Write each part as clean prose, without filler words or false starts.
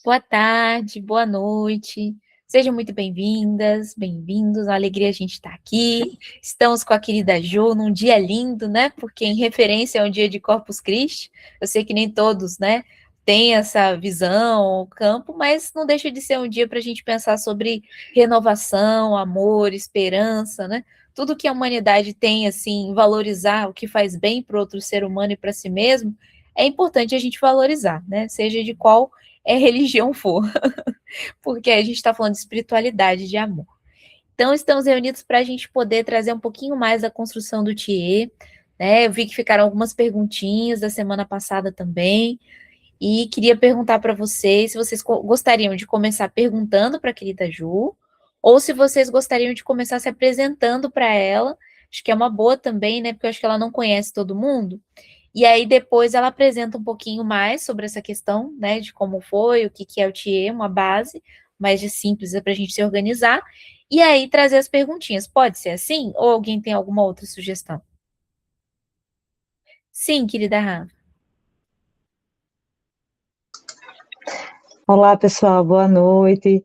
Boa tarde, boa noite. Sejam muito bem-vindas, bem-vindos. Uma alegria a gente estar aqui. Estamos com a querida Ju num dia lindo, né? Porque em referência ao dia de Corpus Christi, eu sei que nem todos, né, têm essa visão, o campo, mas não deixa de ser um dia para a gente pensar sobre renovação, amor, esperança, né? Tudo que a humanidade tem, assim, valorizar o que faz bem para o outro ser humano e para si mesmo, é importante a gente valorizar, né? Seja de qual religião for, porque a gente está falando de espiritualidade, de amor. Então, estamos reunidos para a gente poder trazer um pouquinho mais da construção do TIE, né? Eu vi que ficaram algumas perguntinhas da semana passada também, e queria perguntar para vocês se vocês gostariam de começar perguntando para a querida Ju, ou se vocês gostariam de começar se apresentando para ela. Acho que é uma boa também, né? Porque eu acho que ela não conhece todo mundo. E aí depois ela apresenta um pouquinho mais sobre essa questão, né, de como foi, o que que é o TIE, uma base mais de simples para a gente se organizar, e aí trazer as perguntinhas. Pode ser assim? Ou alguém tem alguma outra sugestão? Sim, querida Rafa. Olá, pessoal, boa noite.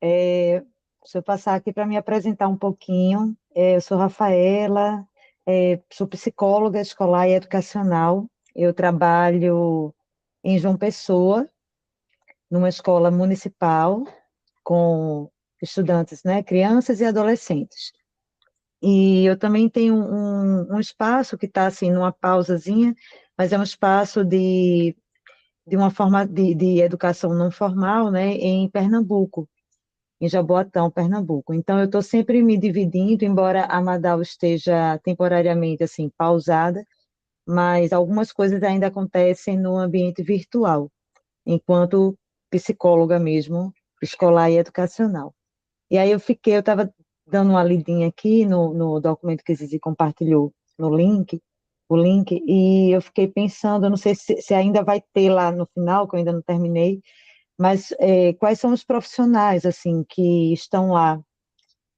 Deixa eu passar aqui para me apresentar um pouquinho. Eu sou Rafaela, sou psicóloga escolar e educacional. Eu trabalho em João Pessoa, numa escola municipal, com estudantes, né, crianças e adolescentes. E eu também tenho um espaço que está assim, numa pausazinha, mas é um espaço de uma forma de educação não formal, né, em Pernambuco, em Jaboatão, Pernambuco. Então, eu estou sempre me dividindo, embora a Madal esteja temporariamente assim pausada, mas algumas coisas ainda acontecem no ambiente virtual, enquanto psicóloga mesmo, escolar e educacional. E aí eu estava dando uma lidinha aqui no documento que a Zizi compartilhou, no link, o link, e eu fiquei pensando, eu não sei se ainda vai ter lá no final, que eu ainda não terminei, mas quais são os profissionais, assim, que estão lá,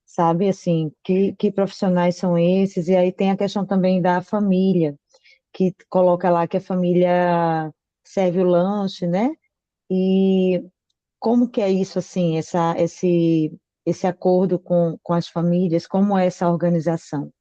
sabe, assim, que profissionais são esses? E aí tem a questão também da família, que coloca lá que a família serve o lanche, né? E como que é isso, assim, esse acordo com as famílias, como é essa organização?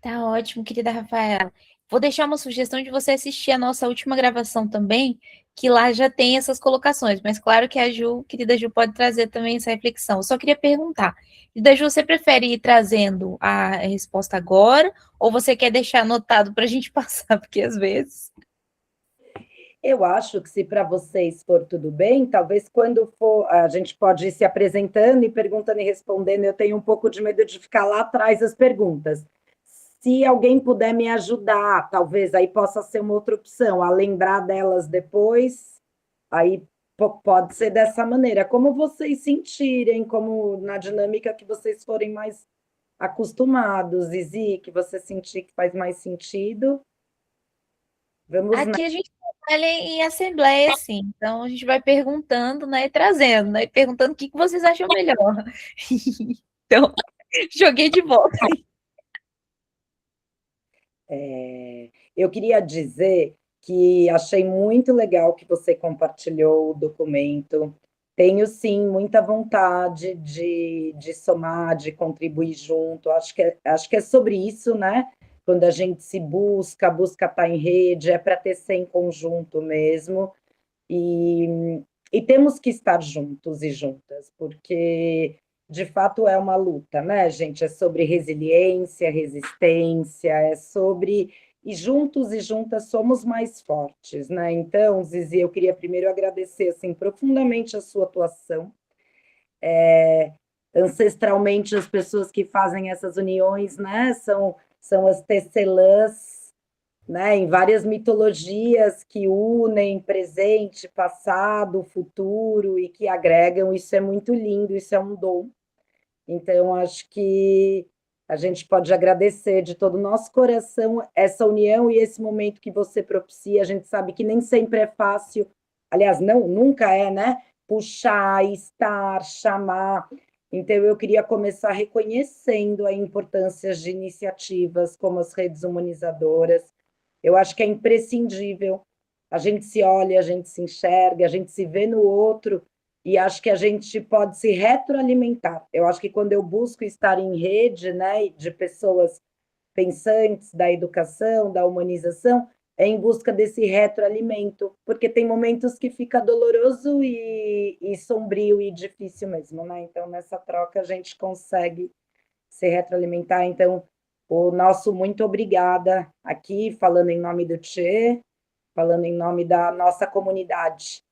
Tá ótimo, querida Rafaela. Vou deixar uma sugestão de você assistir a nossa última gravação também, que lá já tem essas colocações, mas claro que a Ju, querida Ju, pode trazer também essa reflexão. Eu só queria perguntar, querida Ju, você prefere ir trazendo a resposta agora, ou você quer deixar anotado para a gente passar? Porque às vezes. Eu acho que se para vocês for tudo bem, talvez quando for, a gente pode ir se apresentando e perguntando e respondendo. Eu tenho um pouco de medo de ficar lá atrás das perguntas. Se alguém puder me ajudar, talvez aí possa ser uma outra opção, a lembrar delas depois, aí pode ser dessa maneira, como vocês sentirem, como na dinâmica que vocês forem mais acostumados, Zizi, que você sentir que faz mais sentido. Vamos Aqui a gente trabalha em assembleia, assim, então a gente vai perguntando, né, e trazendo, né, e perguntando o que que vocês acham melhor. Então, joguei de volta. Eu queria dizer que achei muito legal que você compartilhou o documento. Tenho, sim, muita vontade de somar, de contribuir junto. Acho que é sobre isso, né? Quando a gente se busca estar em rede, é para tecer em conjunto mesmo. E temos que estar juntos e juntas, porque de fato é uma luta, né, gente? É sobre resiliência, resistência, é sobre. E juntos e juntas somos mais fortes, né? Então, Zizi, eu queria primeiro agradecer assim, profundamente a sua atuação. Ancestralmente, as pessoas que fazem essas uniões, né, são as tecelãs, né, em várias mitologias que unem presente, passado, futuro e que agregam. Isso é muito lindo, isso é um dom. Então, acho que a gente pode agradecer de todo o nosso coração essa união e esse momento que você propicia. A gente sabe que nem sempre é fácil, aliás, não, nunca é, né? Puxar, estar, chamar. Então, eu queria começar reconhecendo a importância de iniciativas como as redes humanizadoras. Eu acho que é imprescindível a gente se olha, a gente se enxerga, a gente se vê no outro, e acho que a gente pode se retroalimentar. Eu acho que quando eu busco estar em rede, né, de pessoas pensantes da educação, da humanização, é em busca desse retroalimento, porque tem momentos que fica doloroso e sombrio e difícil mesmo, né? Então, nessa troca, a gente consegue se retroalimentar. Então, o nosso muito obrigada aqui, falando em nome do Tchê, falando em nome da nossa comunidade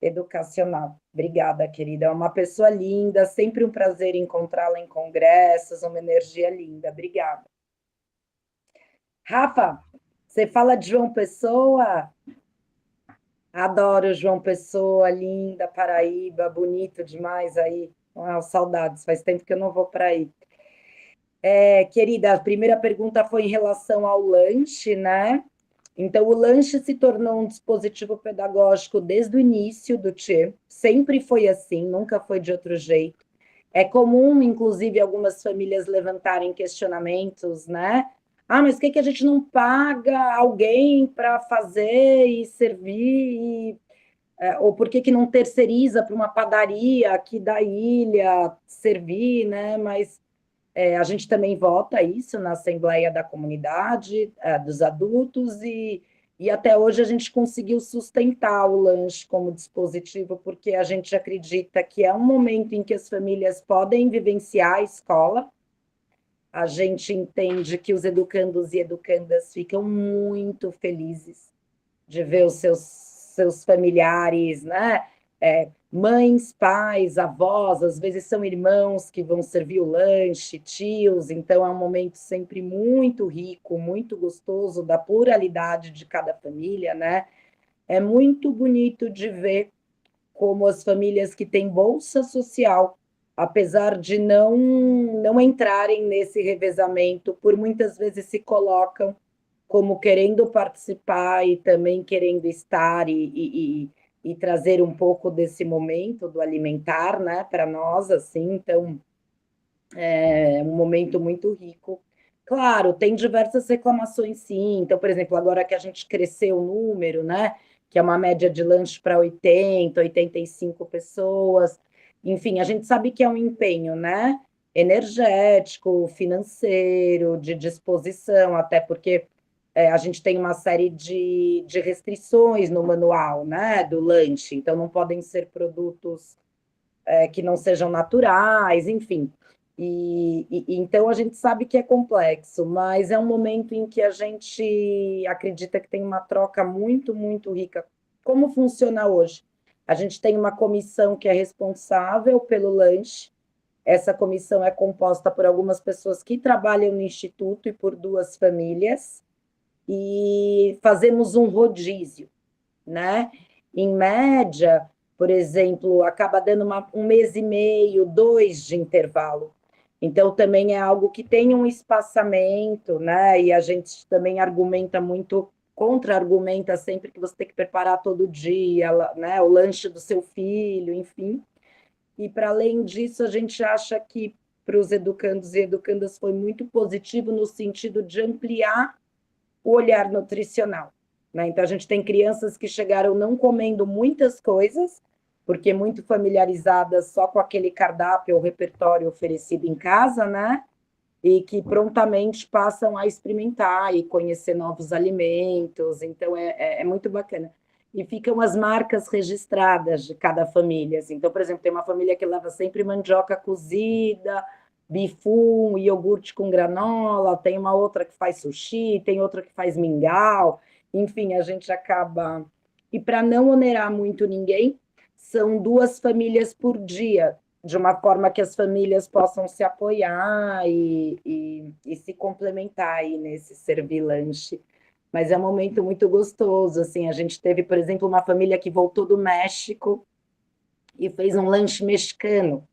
educacional. Obrigada, querida. É uma pessoa linda, sempre um prazer encontrá-la em congressos, uma energia linda. Obrigada. Rafa, você fala de João Pessoa? Adoro João Pessoa, linda, Paraíba, bonito demais aí. Saudades, faz tempo que eu não vou para aí. Querida, a primeira pergunta foi em relação ao lanche, né? Então, o lanche se tornou um dispositivo pedagógico desde o início do Tchê, sempre foi assim, nunca foi de outro jeito. É comum, inclusive, algumas famílias levantarem questionamentos, né? Ah, mas por que a gente não paga alguém para fazer e servir? Ou por que não terceiriza para uma padaria aqui da ilha servir, né? Mas a gente também vota isso na Assembleia da Comunidade, dos adultos, e até hoje a gente conseguiu sustentar o lanche como dispositivo, porque a gente acredita que é um momento em que as famílias podem vivenciar a escola. A gente entende que os educandos e educandas ficam muito felizes de ver os seus familiares, né? Mães, pais, avós, às vezes são irmãos que vão servir o lanche, tios, então é um momento sempre muito rico, muito gostoso da pluralidade de cada família, né? É muito bonito de ver como as famílias que têm bolsa social, apesar de não entrarem nesse revezamento, por muitas vezes se colocam como querendo participar e também querendo estar e trazer um pouco desse momento do alimentar, né, para nós, assim, então é um momento muito rico. Claro, tem diversas reclamações, sim. Então, por exemplo, agora que a gente cresceu o número, né, que é uma média de lanche para 80, 85 pessoas, enfim, a gente sabe que é um empenho, né, energético, financeiro, de disposição, até porque a gente tem uma série de restrições no manual, né, do lanche, então não podem ser produtos que não sejam naturais, enfim. Então a gente sabe que é complexo, mas é um momento em que a gente acredita que tem uma troca muito, muito rica. Como funciona hoje? A gente tem uma comissão que é responsável pelo lanche. Essa comissão é composta por algumas pessoas que trabalham no Instituto e por duas famílias, e fazemos um rodízio, né? Em média, por exemplo, acaba dando um mês e meio, 2 de intervalo. Então, também é algo que tem um espaçamento, né? E a gente também argumenta muito, contra-argumenta sempre que você tem que preparar todo dia, né? O lanche do seu filho, enfim. E, para além disso, a gente acha que para os educandos e educandas foi muito positivo no sentido de ampliar o olhar nutricional, né? Então, a gente tem crianças que chegaram não comendo muitas coisas, porque muito familiarizadas só com aquele cardápio ou repertório oferecido em casa, né? E que prontamente passam a experimentar e conhecer novos alimentos. Então, é muito bacana. E ficam as marcas registradas de cada família. Assim. Então, por exemplo, tem uma família que leva sempre mandioca cozida, bifum, iogurte com granola, tem uma outra que faz sushi, tem outra que faz mingau. Enfim, a gente acaba... E para não onerar muito ninguém, são 2 famílias por dia, de uma forma que as famílias possam se apoiar e se complementar aí nesse servir lanche. Mas é um momento muito gostoso, assim, a gente teve, por exemplo, uma família que voltou do México e fez um lanche mexicano.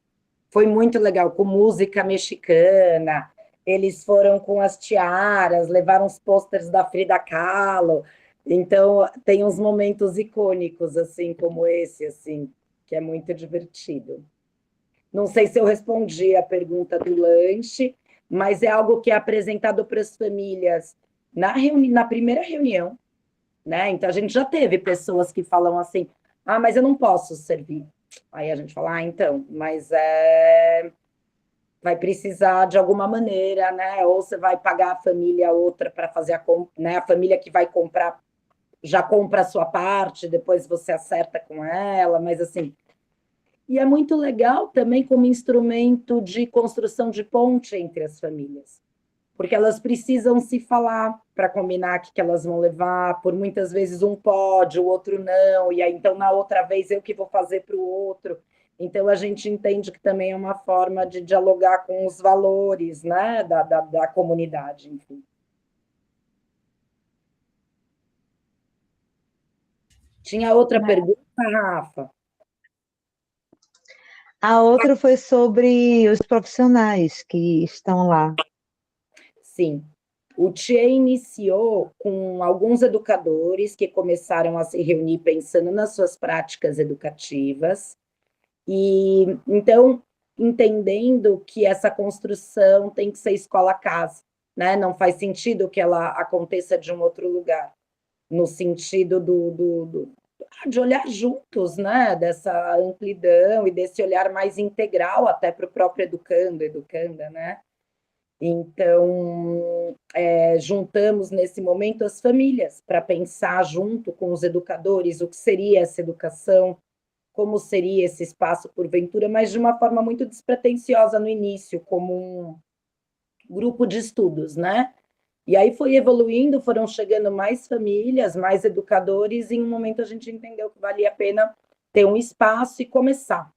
Foi muito legal, com música mexicana, eles foram com as tiaras, levaram os pôsteres da Frida Kahlo, então tem uns momentos icônicos, assim, como esse, assim, que é muito divertido. Não sei se eu respondi a pergunta do lanche, mas é algo que é apresentado para as famílias na primeira reunião. né? Então, a gente já teve pessoas que falam assim, ah, mas eu não posso servir. Aí a gente fala, ah, então, mas vai precisar de alguma maneira, né? Ou você vai pagar a família outra para fazer a compra, né? A família que vai comprar já compra a sua parte, depois você acerta com ela, mas assim. E é muito legal também como instrumento de construção de ponte entre as famílias, porque elas precisam se falar para combinar o que elas vão levar, por muitas vezes um pode, o outro não, e aí então na outra vez eu que vou fazer para o outro. Então a gente entende que também é uma forma de dialogar com os valores, né, da comunidade, enfim. Tinha outra pergunta, Rafa? A outra foi sobre os profissionais que estão lá. Sim. O TIE iniciou com alguns educadores que começaram a se reunir pensando nas suas práticas educativas, e então entendendo que essa construção tem que ser escola-casa, né? Não faz sentido que ela aconteça de um outro lugar, no sentido de olhar juntos, né? Dessa amplidão e desse olhar mais integral até para o próprio educando, educanda, né? Então, juntamos nesse momento as famílias para pensar junto com os educadores o que seria essa educação, como seria esse espaço porventura, mas de uma forma muito despretensiosa no início, como um grupo de estudos, né? E aí foi evoluindo, foram chegando mais famílias, mais educadores, e em um momento a gente entendeu que valia a pena ter um espaço e começar.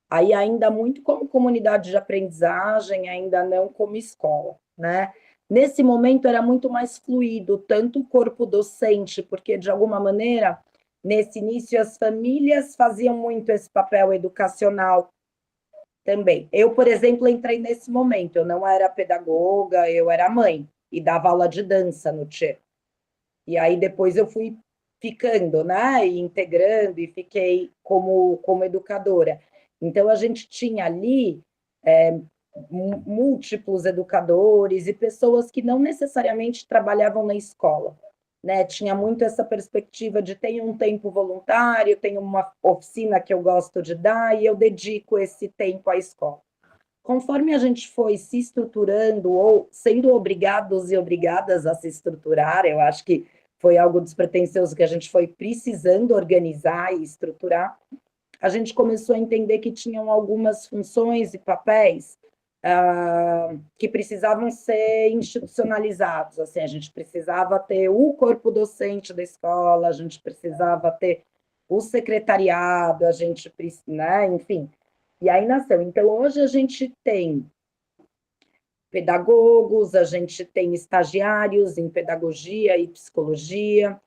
Aí ainda muito como comunidade de aprendizagem, ainda não como escola, né? Nesse momento era muito mais fluido, tanto o corpo docente, porque de alguma maneira, nesse início as famílias faziam muito esse papel educacional também. Eu, por exemplo, entrei nesse momento, eu não era pedagoga, eu era mãe e dava aula de dança no Tchê. E aí depois eu fui ficando, né, e integrando e fiquei como educadora. Então a gente tinha ali múltiplos educadores e pessoas que não necessariamente trabalhavam na escola, né? Tinha muito essa perspectiva de tenho um tempo voluntário, tenho uma oficina que eu gosto de dar e eu dedico esse tempo à escola. Conforme a gente foi se estruturando ou sendo obrigados e obrigadas a se estruturar, eu acho que foi algo despretensioso que a gente foi precisando organizar e estruturar, a gente começou a entender que tinham algumas funções e papéis que precisavam ser institucionalizados. Assim, a gente precisava ter o corpo docente da escola, a gente precisava ter o secretariado, a gente, né, enfim. E aí nasceu. Então, hoje a gente tem pedagogos, a gente tem estagiários em pedagogia e psicologia,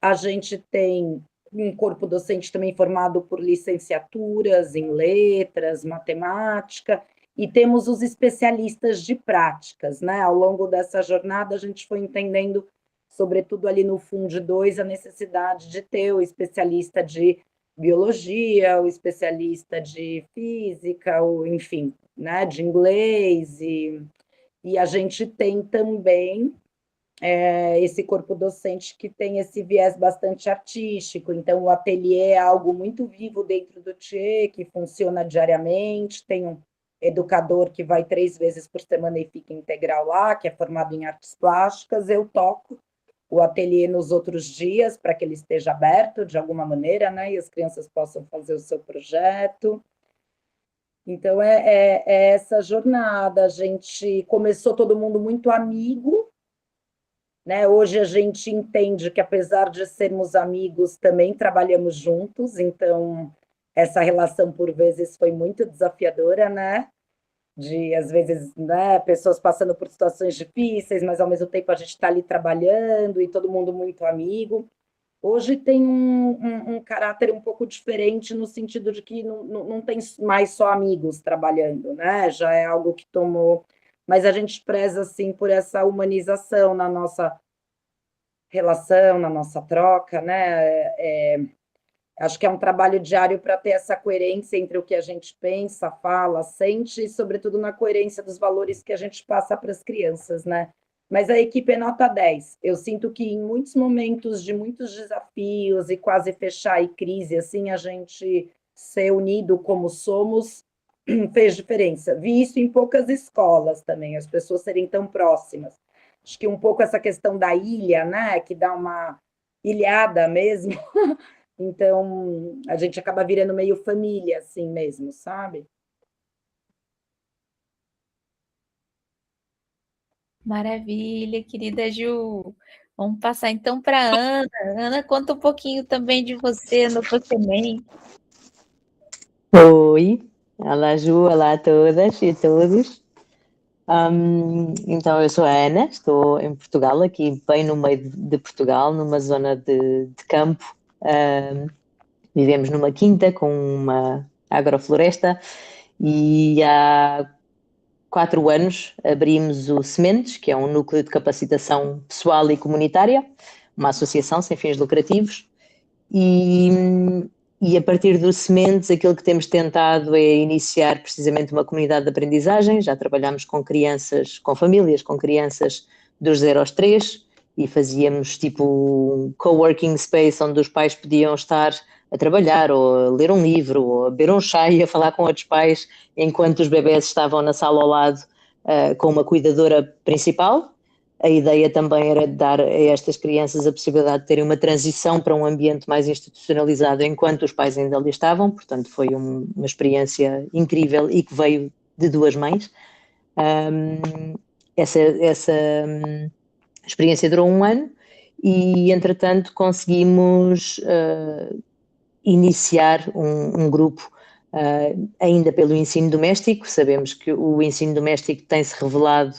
a gente tem um corpo docente também formado por licenciaturas em letras, matemática, e temos os especialistas de práticas, né? Ao longo dessa jornada, a gente foi entendendo, sobretudo ali no Fund 2, a necessidade de ter o especialista de biologia, o especialista de física, o, enfim, né, de inglês, e a gente tem também esse corpo docente que tem esse viés bastante artístico, então o ateliê é algo muito vivo dentro do TIE, que funciona diariamente, tem um educador que vai 3 vezes por semana e fica integral lá, que é formado em artes plásticas, eu toco o ateliê nos outros dias, para que ele esteja aberto de alguma maneira, né, e as crianças possam fazer o seu projeto. Então, é essa jornada, a gente começou todo mundo muito amigo, né? Hoje a gente entende que, apesar de sermos amigos, também trabalhamos juntos, então essa relação, por vezes, foi muito desafiadora, né? De, às vezes, né, pessoas passando por situações difíceis, mas, ao mesmo tempo, a gente está ali trabalhando e todo mundo muito amigo. Hoje tem um caráter um pouco diferente, no sentido de que não tem mais só amigos trabalhando, né? Já é algo que tomou... Mas a gente preza, assim, por essa humanização na nossa relação, na nossa troca, né? Acho que é um trabalho diário para ter essa coerência entre o que a gente pensa, fala, sente, e, sobretudo, na coerência dos valores que a gente passa para as crianças, né? mas a equipe é nota 10. Eu sinto que em muitos momentos de muitos desafios e quase fechar e crise, assim, a gente ser unido como somos fez diferença. Vi isso em poucas escolas também, as pessoas serem tão próximas. Acho que um pouco essa questão da ilha, né, que dá uma ilhada mesmo. Então, a gente acaba virando meio família, assim mesmo, sabe? Maravilha, querida Ju. Vamos passar então para Ana. Ana, conta um pouquinho também de você no Pokémon. Oi, olá Ju, olá a todas e todos. Então eu sou a Ana, estou em Portugal, aqui bem no meio de Portugal, numa zona de campo. Vivemos numa quinta com uma agrofloresta e há 4 anos abrimos o Sementes, que é um núcleo de capacitação pessoal e comunitária, uma associação sem fins lucrativos. E, e a partir do Sementes, aquilo que temos tentado é iniciar precisamente uma comunidade de aprendizagem. Já trabalhámos com crianças, com famílias, com crianças dos 0 aos 3 e fazíamos tipo um coworking space onde os pais podiam estar a trabalhar ou a ler um livro ou a beber um chá e a falar com outros pais enquanto os bebés estavam na sala ao lado com uma cuidadora principal. A ideia também era dar a estas crianças a possibilidade de terem uma transição para um ambiente mais institucionalizado enquanto os pais ainda ali estavam, portanto foi uma experiência incrível e que veio de 2 mães. Essa experiência durou 1 ano e, entretanto, conseguimos iniciar um grupo ainda pelo ensino doméstico. Sabemos que o ensino doméstico tem-se revelado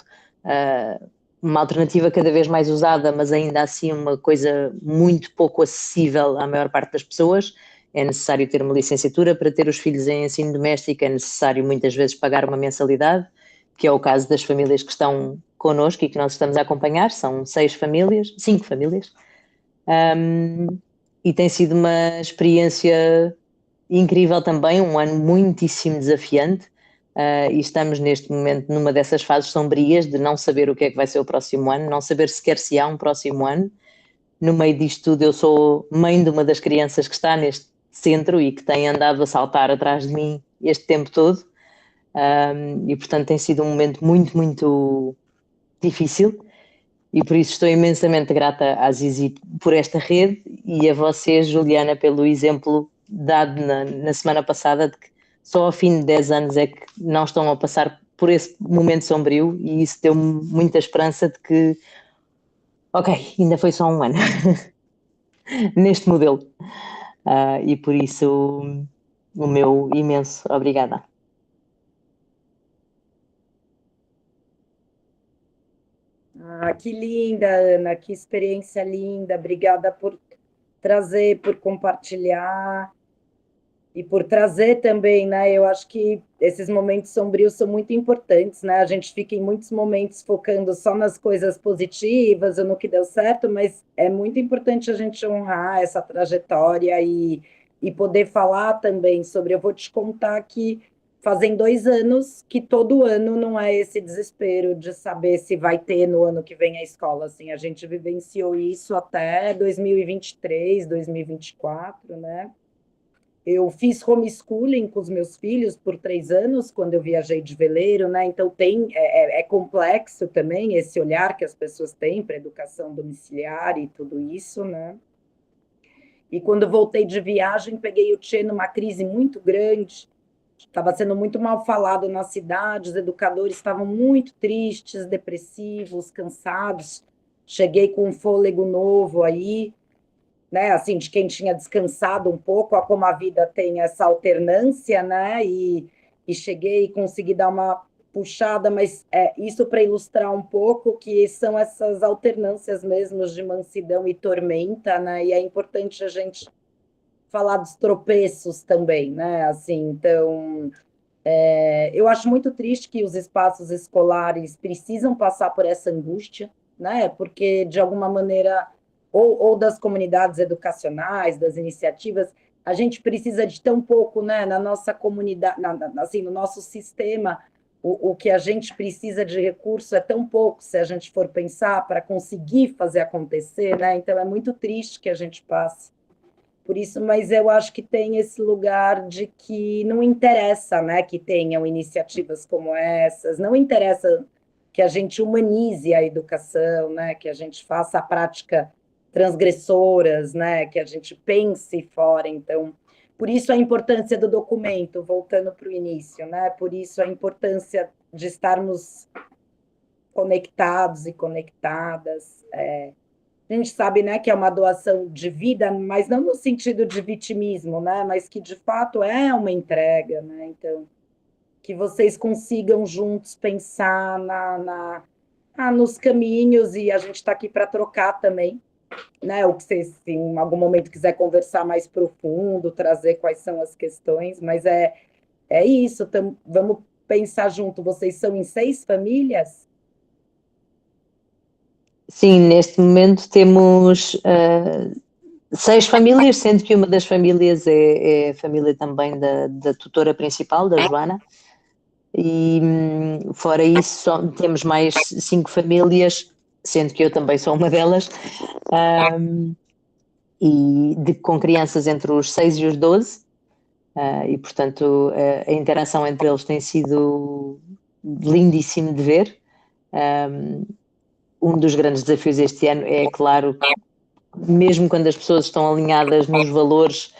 uma alternativa cada vez mais usada, mas ainda assim uma coisa muito pouco acessível à maior parte das pessoas. É necessário ter uma licenciatura para ter os filhos em ensino doméstico, é necessário muitas vezes pagar uma mensalidade, que é o caso das famílias que estão connosco e que nós estamos a acompanhar, são 5 famílias, e tem sido uma experiência incrível também, um ano muitíssimo desafiante, e estamos neste momento numa dessas fases sombrias de não saber o que é que vai ser o próximo ano, não saber sequer se há um próximo ano. No meio disto tudo, eu sou mãe de uma das crianças que está neste centro e que tem andado a saltar atrás de mim este tempo todo, e portanto tem sido um momento muito, muito difícil. E por isso estou imensamente grata à Zizi por esta rede e a vocês, Juliana, pelo exemplo dado na semana passada de que só ao fim de 10 anos é que não estão a passar por esse momento sombrio, e isso deu-me muita esperança de que, ok, ainda foi só 1 ano neste modelo. E por isso o meu imenso obrigada. Que linda, Ana, que experiência linda. Obrigada por trazer, por compartilhar e por trazer também, né? Eu acho que esses momentos sombrios são muito importantes, né? A gente fica em muitos momentos focando só nas coisas positivas ou no que deu certo, mas é muito importante a gente honrar essa trajetória e poder falar também sobre. Eu vou te contar que fazem 2 anos que todo ano não é esse desespero de saber se vai ter no ano que vem a escola. Assim, a gente vivenciou isso até 2023, 2024, né? Eu fiz homeschooling com os meus filhos por 3 anos, quando eu viajei de veleiro, né? Então é complexo também esse olhar que as pessoas têm para a educação domiciliar e tudo isso, né? E quando voltei de viagem, peguei o Tchê numa crise muito grande, estava sendo muito mal falado na cidade, os educadores estavam muito tristes, depressivos, cansados. Cheguei com um fôlego novo aí, né, assim, de quem tinha descansado um pouco, como a vida tem essa alternância, né, e cheguei e consegui dar uma puxada, mas isso para ilustrar um pouco que são essas alternâncias mesmo de mansidão e tormenta, né, e é importante a gente falar dos tropeços também, né, assim, então eu acho muito triste que os espaços escolares precisam passar por essa angústia, né? Porque, de alguma maneira, ou das comunidades educacionais, das iniciativas, a gente precisa de tão pouco, né, na nossa comunidade, assim, no nosso sistema, o que a gente precisa de recurso é tão pouco, se a gente for pensar, para conseguir fazer acontecer, né? Então, é muito triste que a gente passe por isso, mas eu acho que tem esse lugar de que não interessa, né, que tenham iniciativas como essas, não interessa que a gente humanize a educação, né, que a gente faça a prática transgressoras, né, que a gente pense fora, então, por isso a importância do documento, voltando para o início, né, por isso a importância de estarmos conectados e conectadas, a gente sabe, né, que é uma doação de vida, mas não no sentido de vitimismo, né, mas que de fato é uma entrega, né, então que vocês consigam juntos pensar nos caminhos, e a gente está aqui para trocar também, né, o que vocês, se em algum momento quiser conversar mais profundo, trazer quais são as questões, mas é isso, vamos pensar junto. Vocês são em 6 famílias? Sim, neste momento temos 6 famílias, sendo que uma das famílias é a família também da tutora principal, da Joana, e fora isso temos mais 5 famílias, sendo que eu também sou uma delas, com crianças entre os 6 e os 12, e portanto a interação entre eles tem sido lindíssimo de ver. Um dos grandes desafios este ano é, claro, mesmo quando as pessoas estão alinhadas nos valores,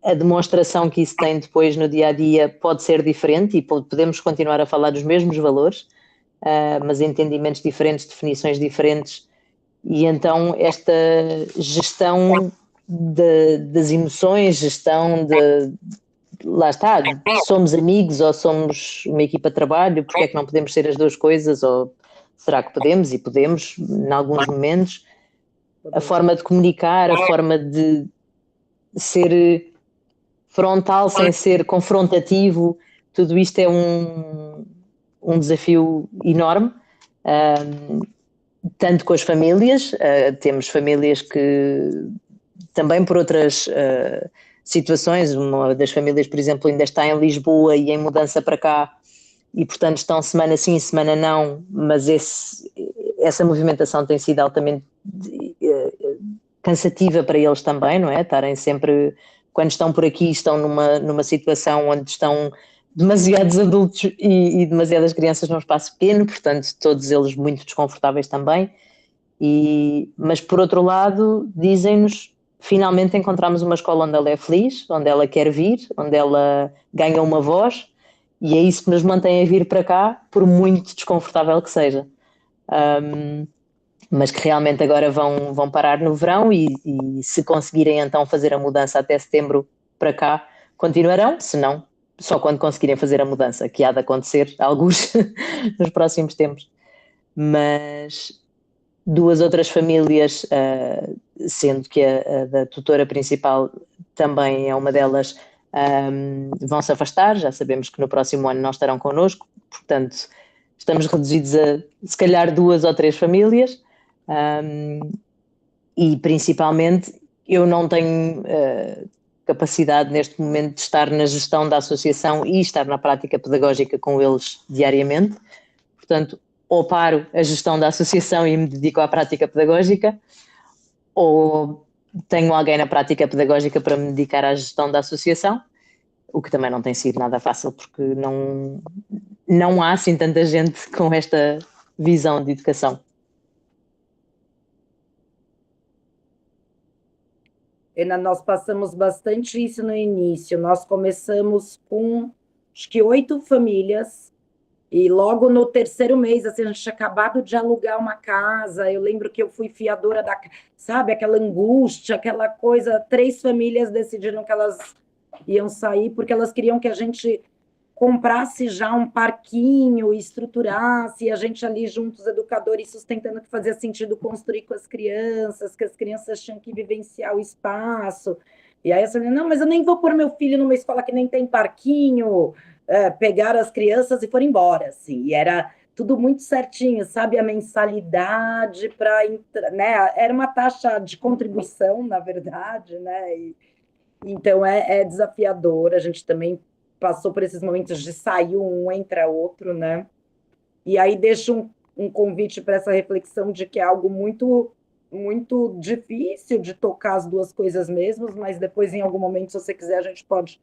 a demonstração que isso tem depois no dia a dia pode ser diferente e podemos continuar a falar dos mesmos valores, mas entendimentos diferentes, definições diferentes, e então esta gestão das emoções, gestão lá está, somos amigos ou somos uma equipa de trabalho, porque é que não podemos ser as duas coisas, ou será que podemos? E podemos, em alguns momentos. A forma de comunicar, a forma de ser frontal sem ser confrontativo, tudo isto é um desafio enorme, tanto com as famílias, temos famílias que também por outras situações, uma das famílias, por exemplo, ainda está em Lisboa e em mudança para cá, e portanto estão semana sim, semana não, mas essa movimentação tem sido altamente cansativa para eles também, não é? Estarem sempre, quando estão por aqui, estão numa situação onde estão demasiados adultos e demasiadas crianças num espaço pequeno, portanto todos eles muito desconfortáveis também, mas por outro lado dizem-nos, finalmente encontramos uma escola onde ela é feliz, onde ela quer vir, onde ela ganha uma voz, e é isso que nos mantém a vir para cá, por muito desconfortável que seja. Mas que realmente agora vão parar no verão e se conseguirem então fazer a mudança até setembro para cá, continuarão, se não, só quando conseguirem fazer a mudança, que há de acontecer alguns nos próximos tempos. Mas 2 outras famílias, sendo que a da tutora principal também é uma delas, vão se afastar, já sabemos que no próximo ano não estarão connosco, portanto estamos reduzidos a se calhar 2 ou 3 famílias, e principalmente eu não tenho capacidade neste momento de estar na gestão da associação e estar na prática pedagógica com eles diariamente, portanto ou paro a gestão da associação e me dedico à prática pedagógica, ou tenho alguém na prática pedagógica para me dedicar à gestão da associação, o que também não tem sido nada fácil, porque não há assim tanta gente com esta visão de educação. Ana, nós passamos bastante isso no início. Nós começamos com, acho que 8 famílias, e logo no 3º mês, assim, a gente tinha acabado de alugar uma casa. Eu lembro que eu fui fiadora da, sabe, aquela angústia, aquela coisa. 3 famílias decidiram que elas iam sair porque elas queriam que a gente comprasse já um parquinho e estruturasse, e a gente ali juntos, educadores, sustentando que fazia sentido construir com as crianças, que as crianças tinham que vivenciar o espaço. E aí eu falei, não, mas eu nem vou pôr meu filho numa escola que nem tem parquinho, pegaram as crianças e foram embora, assim, e era tudo muito certinho, sabe, a mensalidade para entrar, né, era uma taxa de contribuição, na verdade, né, então é desafiador, a gente também passou por esses momentos de sair um, entra outro, né? E aí deixo um convite para essa reflexão de que é algo muito, muito difícil de tocar as duas coisas mesmo, mas depois, em algum momento, se você quiser, a gente pode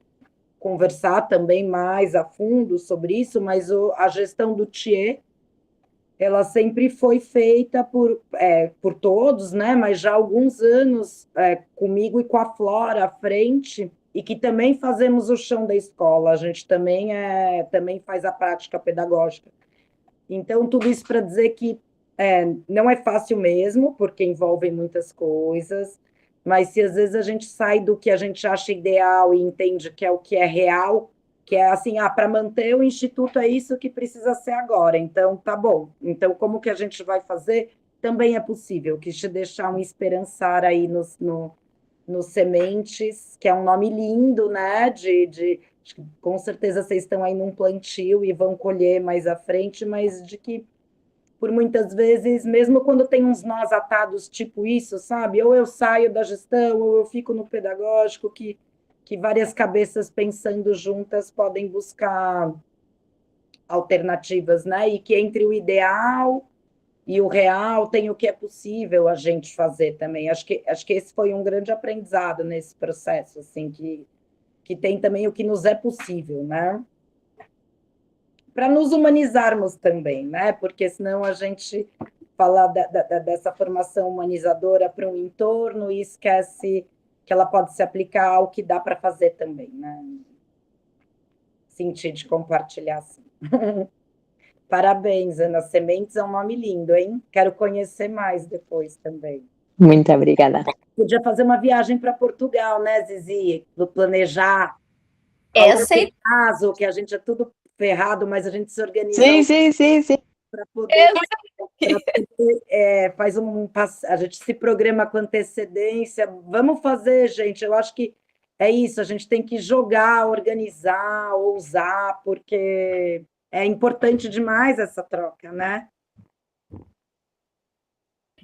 conversar também mais a fundo sobre isso, mas a gestão do TIE, ela sempre foi feita por todos, né? Mas já há alguns anos comigo e com a Flora à frente, e que também fazemos o chão da escola, a gente também faz a prática pedagógica. Então, tudo isso para dizer que não é fácil mesmo, porque envolve muitas coisas, mas se às vezes a gente sai do que a gente acha ideal e entende que é o que é real, que é assim, para manter o instituto é isso que precisa ser agora, então tá bom. Então, como que a gente vai fazer? Também é possível, quis te deixar um esperançar aí nos Sementes, que é um nome lindo, né? Com certeza vocês estão aí num plantio e vão colher mais à frente, mas de que por muitas vezes, mesmo quando tem uns nós atados tipo isso, sabe? Ou eu saio da gestão, ou eu fico no pedagógico, que várias cabeças pensando juntas podem buscar alternativas, né? E que entre o ideal e o real tem o que é possível a gente fazer também. Acho que esse foi um grande aprendizado nesse processo, assim, que tem também o que nos é possível, né? Para nos humanizarmos também, né? Porque senão a gente fala dessa formação humanizadora para um entorno e esquece que ela pode se aplicar ao que dá para fazer também, né? Sentir de compartilhar, assim. Parabéns, Ana. Sementes é um nome lindo, hein? Quero conhecer mais depois também. Muito obrigada. Podia fazer uma viagem para Portugal, né, Zizi? Planejar. Essa aí. Caso que a gente é tudo ferrado, mas a gente se organiza. Sim. Para poder. A gente se programa com antecedência. Vamos fazer, gente. Eu acho que é isso. A gente tem que jogar, organizar, ousar, porque é importante demais essa troca, né?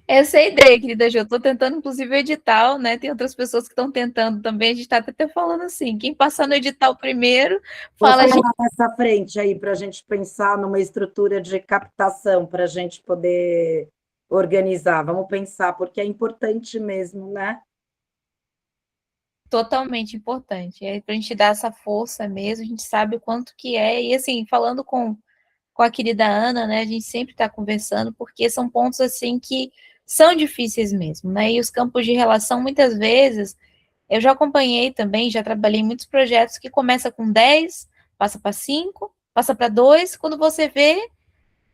Essa é a ideia, querida Jo. Eu estou tentando, inclusive, o edital, né? Tem outras pessoas que estão tentando também. A gente está até falando assim: quem passar no edital primeiro, fala. Vou falar nessa frente aí para a gente pensar numa estrutura de captação para a gente poder organizar. Vamos pensar, porque é importante mesmo, né? Totalmente importante. É para a gente dar essa força mesmo, a gente sabe o quanto que é. E assim, falando com a querida Ana, né? A gente sempre está conversando, porque são pontos assim que são difíceis mesmo, né? E os campos de relação, muitas vezes, eu já acompanhei também, já trabalhei em muitos projetos que começa com 10, passa para 5, passa para 2, quando você vê,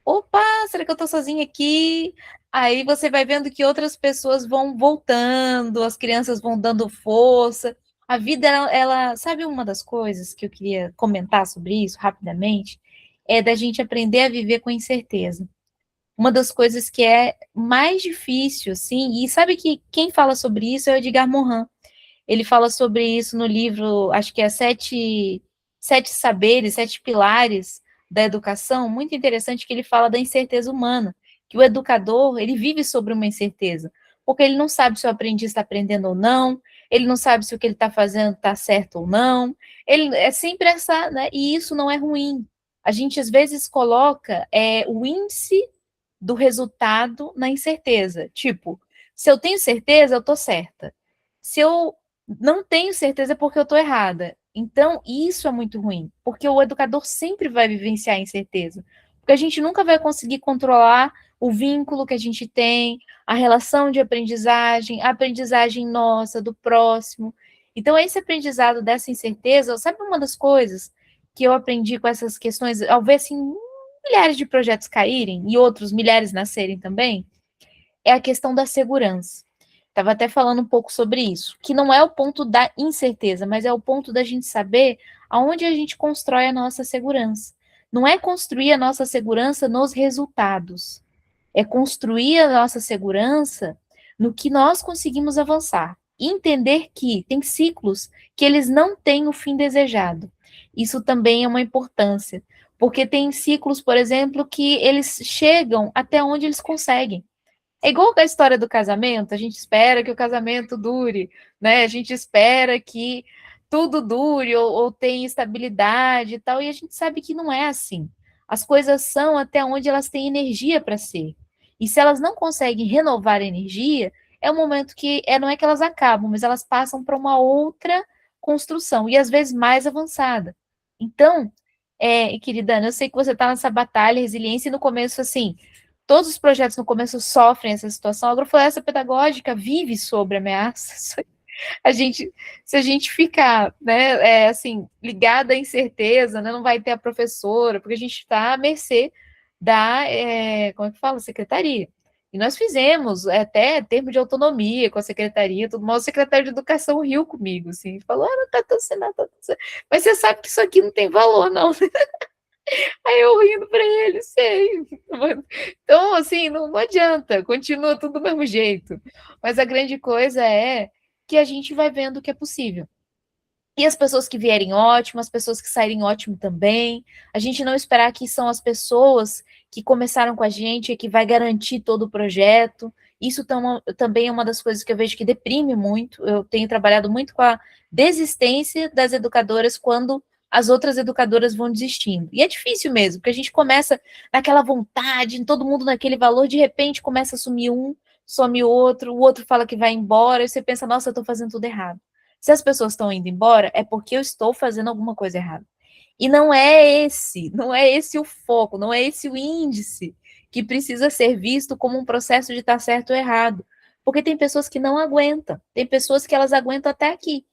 opa, será que eu estou sozinha aqui? Aí você vai vendo que outras pessoas vão voltando, as crianças vão dando força. A vida, ela, sabe uma das coisas que eu queria comentar sobre isso rapidamente? É da gente aprender a viver com incerteza. Uma das coisas que é mais difícil, assim, e sabe que quem fala sobre isso é o Edgar Morin. Ele fala sobre isso no livro, acho que é Sete Saberes, Sete Pilares da Educação, muito interessante que ele fala da incerteza humana, que o educador, ele vive sobre uma incerteza, porque ele não sabe se o aprendiz está aprendendo ou não, ele não sabe se o que ele está fazendo está certo ou não, ele é sempre essa, né, e isso não é ruim. A gente, às vezes, coloca o índice do resultado na incerteza, tipo, se eu tenho certeza, eu estou certa. Se eu não tenho certeza é porque eu estou errada. Então, isso é muito ruim, porque o educador sempre vai vivenciar a incerteza, porque a gente nunca vai conseguir controlar o vínculo que a gente tem, a relação de aprendizagem, a aprendizagem nossa, do próximo. Então, esse aprendizado dessa incerteza, sabe uma das coisas que eu aprendi com essas questões, ao ver, assim, milhares de projetos caírem e outros milhares nascerem também, é a questão da segurança. Estava até falando um pouco sobre isso, que não é o ponto da incerteza, mas é o ponto da gente saber aonde a gente constrói a nossa segurança. Não é construir a nossa segurança nos resultados, é construir a nossa segurança no que nós conseguimos avançar. E entender que tem ciclos que eles não têm o fim desejado. Isso também é uma importância, porque tem ciclos, por exemplo, que eles chegam até onde eles conseguem. É igual a história do casamento, a gente espera que o casamento dure, né? A gente espera que tudo dure ou tenha estabilidade e tal, e a gente sabe que não é assim. As coisas são até onde elas têm energia para ser. E se elas não conseguem renovar a energia, é um momento que não é que elas acabam, mas elas passam para uma outra construção, e às vezes mais avançada. Então, querida Ana, eu sei que você está nessa batalha, resiliência, e no começo, assim, todos os projetos no começo sofrem essa situação. A agrofloresta pedagógica vive sobre ameaças. Se a gente ficar, né, assim, ligada à incerteza, né, não vai ter a professora, porque a gente está à mercê da, como é que fala? Secretaria. E nós fizemos até termo de autonomia com a secretaria, tudo mais. O secretário de Educação riu comigo, assim, falou, não tá tão certo, tá tão certo. Mas você sabe que isso aqui não tem valor, não. Aí eu rindo para ele, sei. Então, assim, não adianta, continua tudo do mesmo jeito. Mas a grande coisa é que a gente vai vendo que é possível. E as pessoas que vierem ótimo, as pessoas que saírem ótimo também. A gente não esperar que são as pessoas que começaram com a gente que vai garantir todo o projeto. Isso também é uma das coisas que eu vejo que deprime muito. Eu tenho trabalhado muito com a desistência das educadoras quando as outras educadoras vão desistindo. E é difícil mesmo, porque a gente começa naquela vontade, todo mundo naquele valor, de repente começa a sumir um, some o outro fala que vai embora, e você pensa, nossa, eu estou fazendo tudo errado. Se as pessoas estão indo embora, é porque eu estou fazendo alguma coisa errada. E não é esse o foco, não é esse o índice que precisa ser visto como um processo de estar certo ou errado. Porque tem pessoas que não aguentam, tem pessoas que elas aguentam até aqui.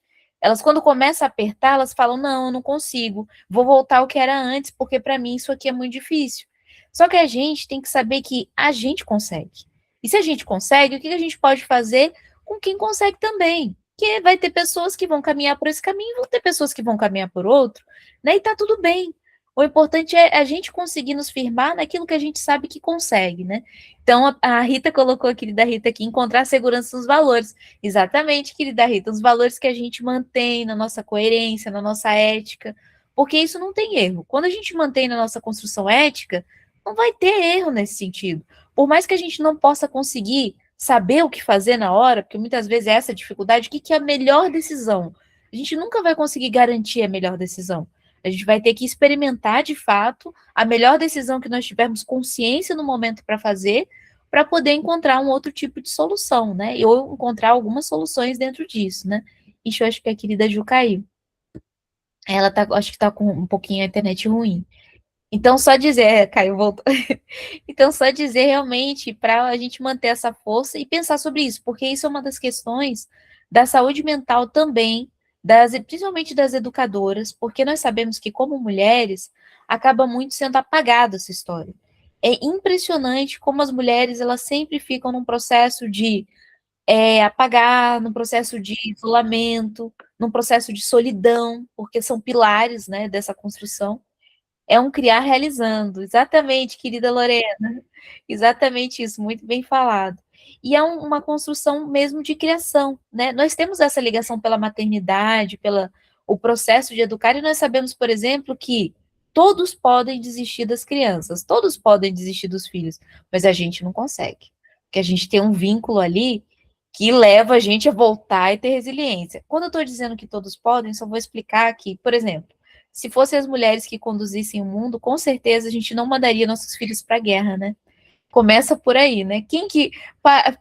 Elas, quando começam a apertar, elas falam, não, eu não consigo, vou voltar ao que era antes, porque para mim isso aqui é muito difícil. Só que a gente tem que saber que a gente consegue. E se a gente consegue, o que a gente pode fazer com quem consegue também? Porque vai ter pessoas que vão caminhar por esse caminho, vão ter pessoas que vão caminhar por outro, né? E tá tudo bem. O importante é a gente conseguir nos firmar naquilo que a gente sabe que consegue, né? Então, a Rita colocou, a querida Rita, aqui, encontrar segurança nos valores. Exatamente, querida Rita, os valores que a gente mantém na nossa coerência, na nossa ética, porque isso não tem erro. Quando a gente mantém na nossa construção ética, não vai ter erro nesse sentido. Por mais que a gente não possa conseguir saber o que fazer na hora, porque muitas vezes é essa dificuldade, o que é a melhor decisão? A gente nunca vai conseguir garantir a melhor decisão. A gente vai ter que experimentar de fato a melhor decisão que nós tivermos consciência no momento para fazer, para poder encontrar um outro tipo de solução, né? Ou encontrar algumas soluções dentro disso, né? Ixi, eu acho que a querida Ju caiu. Ela tá, acho que tá com um pouquinho a internet ruim. Então, só dizer, Caio voltou. Então, só dizer realmente para a gente manter essa força e pensar sobre isso, porque isso é uma das questões da saúde mental também, principalmente das educadoras, porque nós sabemos que, como mulheres, acaba muito sendo apagada essa história. É impressionante como as mulheres elas sempre ficam num processo de apagar, num processo de isolamento, num processo de solidão, porque são pilares, né, dessa construção. É um criar realizando, exatamente, querida Lorena, exatamente isso, muito bem falado. E é uma construção mesmo de criação, né? Nós temos essa ligação pela maternidade, o processo de educar, e nós sabemos, por exemplo, que todos podem desistir das crianças, todos podem desistir dos filhos, mas a gente não consegue, porque a gente tem um vínculo ali que leva a gente a voltar e ter resiliência. Quando eu estou dizendo que todos podem, só vou explicar aqui, por exemplo, se fossem as mulheres que conduzissem o mundo, com certeza a gente não mandaria nossos filhos para a guerra, né? Começa por aí, né? Quem que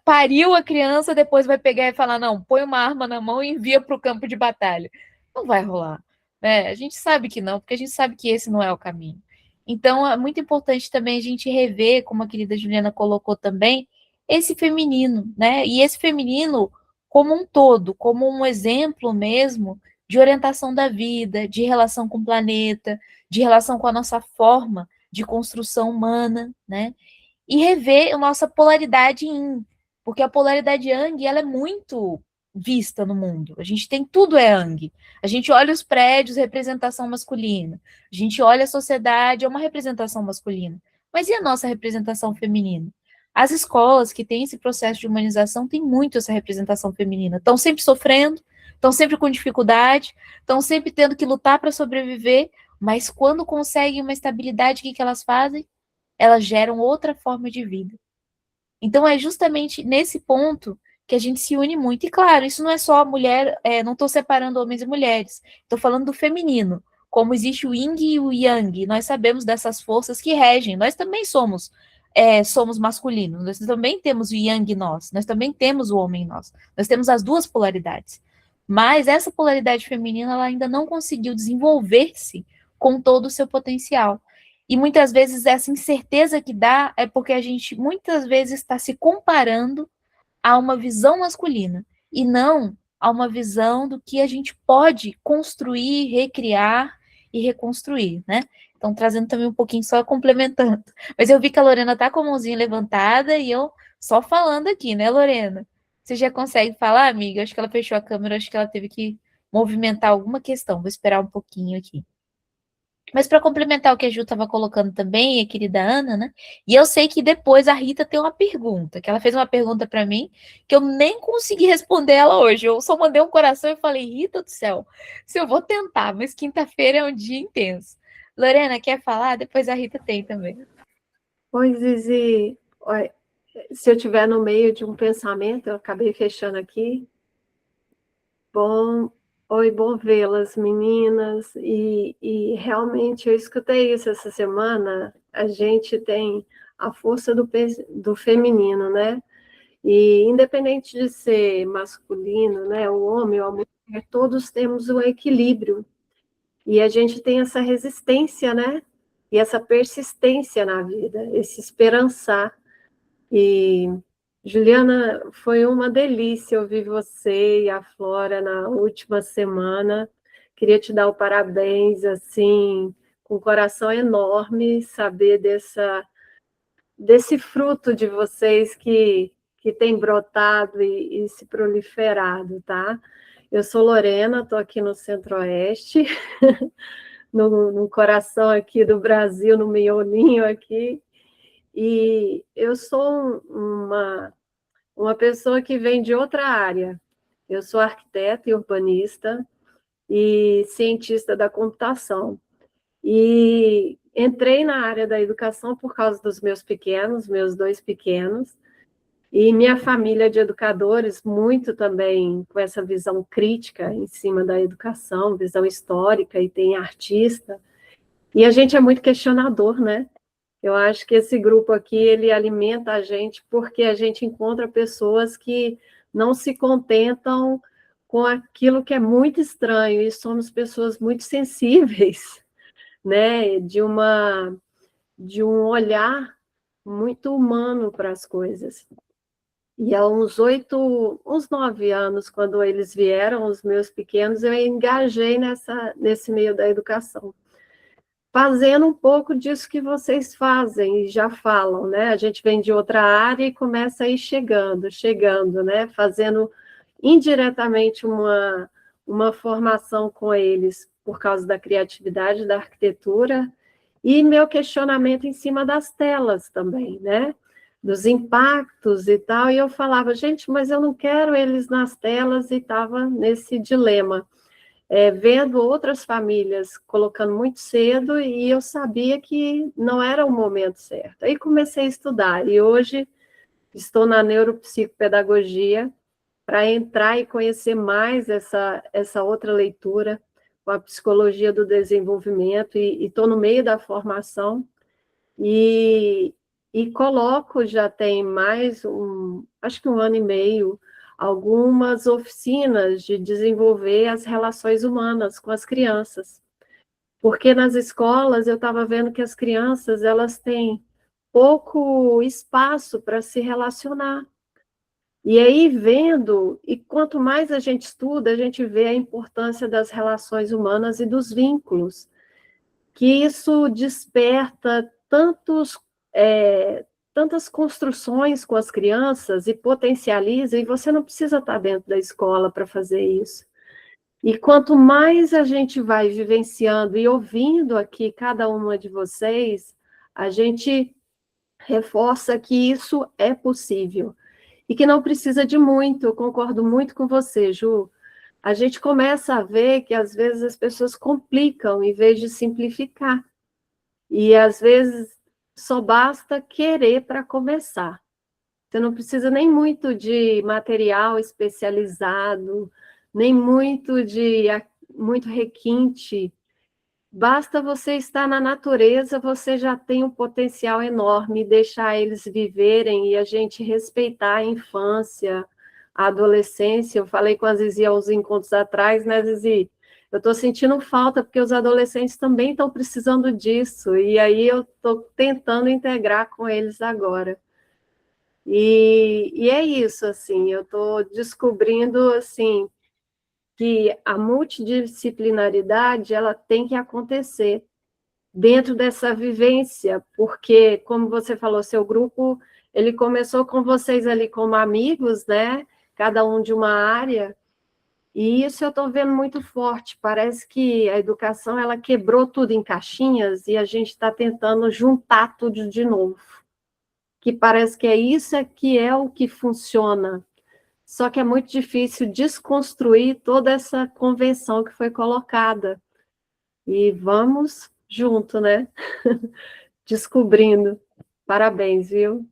pariu a criança depois vai pegar e falar, não, põe uma arma na mão e envia para o campo de batalha? Não vai rolar, né? A gente sabe que não, porque a gente sabe que esse não é o caminho. Então, é muito importante também a gente rever, como a querida Juliana colocou também, esse feminino, né? E esse feminino como um todo, como um exemplo mesmo de orientação da vida, de relação com o planeta, de relação com a nossa forma de construção humana, né? E rever a nossa polaridade yin, porque a polaridade yang, ela é muito vista no mundo. A gente tem tudo é yang. A gente olha os prédios, representação masculina. A gente olha a sociedade, é uma representação masculina. Mas e a nossa representação feminina? As escolas que têm esse processo de humanização têm muito essa representação feminina. Estão sempre sofrendo, estão sempre com dificuldade, estão sempre tendo que lutar para sobreviver, mas quando conseguem uma estabilidade, o que elas fazem? Elas geram outra forma de vida. Então, é justamente nesse ponto que a gente se une muito. E claro, isso não é só mulher, não estou separando homens e mulheres, estou falando do feminino. Como existe o yin e o yang, nós sabemos dessas forças que regem. Nós também somos masculinos, nós também temos o yang em nós também temos o homem em nós temos as duas polaridades. Mas essa polaridade feminina ela ainda não conseguiu desenvolver-se com todo o seu potencial. E muitas vezes essa incerteza que dá é porque a gente muitas vezes está se comparando a uma visão masculina e não a uma visão do que a gente pode construir, recriar e reconstruir, né? Então, trazendo também um pouquinho, só complementando. Mas eu vi que a Lorena tá com a mãozinha levantada e eu só falando aqui, né, Lorena? Você já consegue falar, amiga? Acho que ela fechou a câmera, acho que ela teve que movimentar alguma questão. Vou esperar um pouquinho aqui. Mas para complementar o que a Ju estava colocando também, a querida Ana, né? E eu sei que depois a Rita tem uma pergunta, que ela fez uma pergunta para mim, que eu nem consegui responder ela hoje. Eu só mandei um coração e falei, Rita do céu, se eu vou tentar, mas quinta-feira é um dia intenso. Lorena, quer falar? Depois a Rita tem também. Oi, Zizi. Oi, se eu estiver no meio de um pensamento, eu acabei fechando aqui. Bom vê-las, meninas. E realmente eu escutei isso essa semana. A gente tem a força do feminino, né? E independente de ser masculino, né, o homem ou a mulher, todos temos o equilíbrio. E a gente tem essa resistência, né? E essa persistência na vida, esse esperançar. E, Juliana, foi uma delícia ouvir você e a Flora na última semana. Queria te dar o parabéns, assim, com um coração enorme, saber desse fruto de vocês que tem brotado e se proliferado, tá? Eu sou Lorena, estou aqui no Centro-Oeste, no coração aqui do Brasil, no miolinho aqui, e eu sou uma pessoa que vem de outra área. Eu sou arquiteta e urbanista e cientista da computação. E entrei na área da educação por causa dos meus dois pequenos, e minha família de educadores, muito também com essa visão crítica em cima da educação, visão histórica, e tem artista. E a gente é muito questionador, né? Eu acho que esse grupo aqui, ele alimenta a gente porque a gente encontra pessoas que não se contentam com aquilo que é muito estranho, e somos pessoas muito sensíveis, né? De um olhar muito humano para as coisas. E há uns 9 anos, quando eles vieram, os meus pequenos, eu engajei nesse meio da educação, fazendo um pouco disso que vocês fazem e já falam, né? A gente vem de outra área e começa a ir chegando, né? Fazendo indiretamente uma formação com eles por causa da criatividade, da arquitetura, e meu questionamento em cima das telas também, né? Dos impactos e tal, e eu falava, gente, mas eu não quero eles nas telas, e estava nesse dilema, vendo outras famílias colocando muito cedo, e eu sabia que não era o momento certo. Aí comecei a estudar, e hoje estou na neuropsicopedagogia para entrar e conhecer mais essa outra leitura, com a psicologia do desenvolvimento, e estou no meio da formação, e coloco, já tem acho que 1 ano e meio, algumas oficinas de desenvolver as relações humanas com as crianças. Porque nas escolas eu estava vendo que as crianças, elas têm pouco espaço para se relacionar. E aí vendo, e quanto mais a gente estuda, a gente vê a importância das relações humanas e dos vínculos, que isso desperta tantas construções com as crianças e potencializa, e você não precisa estar dentro da escola para fazer isso. E quanto mais a gente vai vivenciando e ouvindo aqui cada uma de vocês, a gente reforça que isso é possível. E que não precisa de muito, eu concordo muito com você, Ju. A gente começa a ver que, às vezes, as pessoas complicam em vez de simplificar. E, às vezes, só basta querer para começar. Você não precisa nem muito de material especializado, nem muito requinte. Basta você estar na natureza, você já tem um potencial enorme, deixar eles viverem e a gente respeitar a infância, a adolescência. Eu falei com a Zizi há uns encontros atrás, né, Zizi? Eu estou sentindo falta, porque os adolescentes também estão precisando disso, e aí eu estou tentando integrar com eles agora. E é isso, assim, eu estou descobrindo, assim, que a multidisciplinaridade, ela tem que acontecer dentro dessa vivência, porque, como você falou, seu grupo, ele começou com vocês ali como amigos, né? Cada um de uma área, e isso eu estou vendo muito forte. Parece que a educação, ela quebrou tudo em caixinhas e a gente está tentando juntar tudo de novo. Que parece que é isso que é o que funciona. Só que é muito difícil desconstruir toda essa convenção que foi colocada. E vamos junto, né? Descobrindo. Parabéns, viu?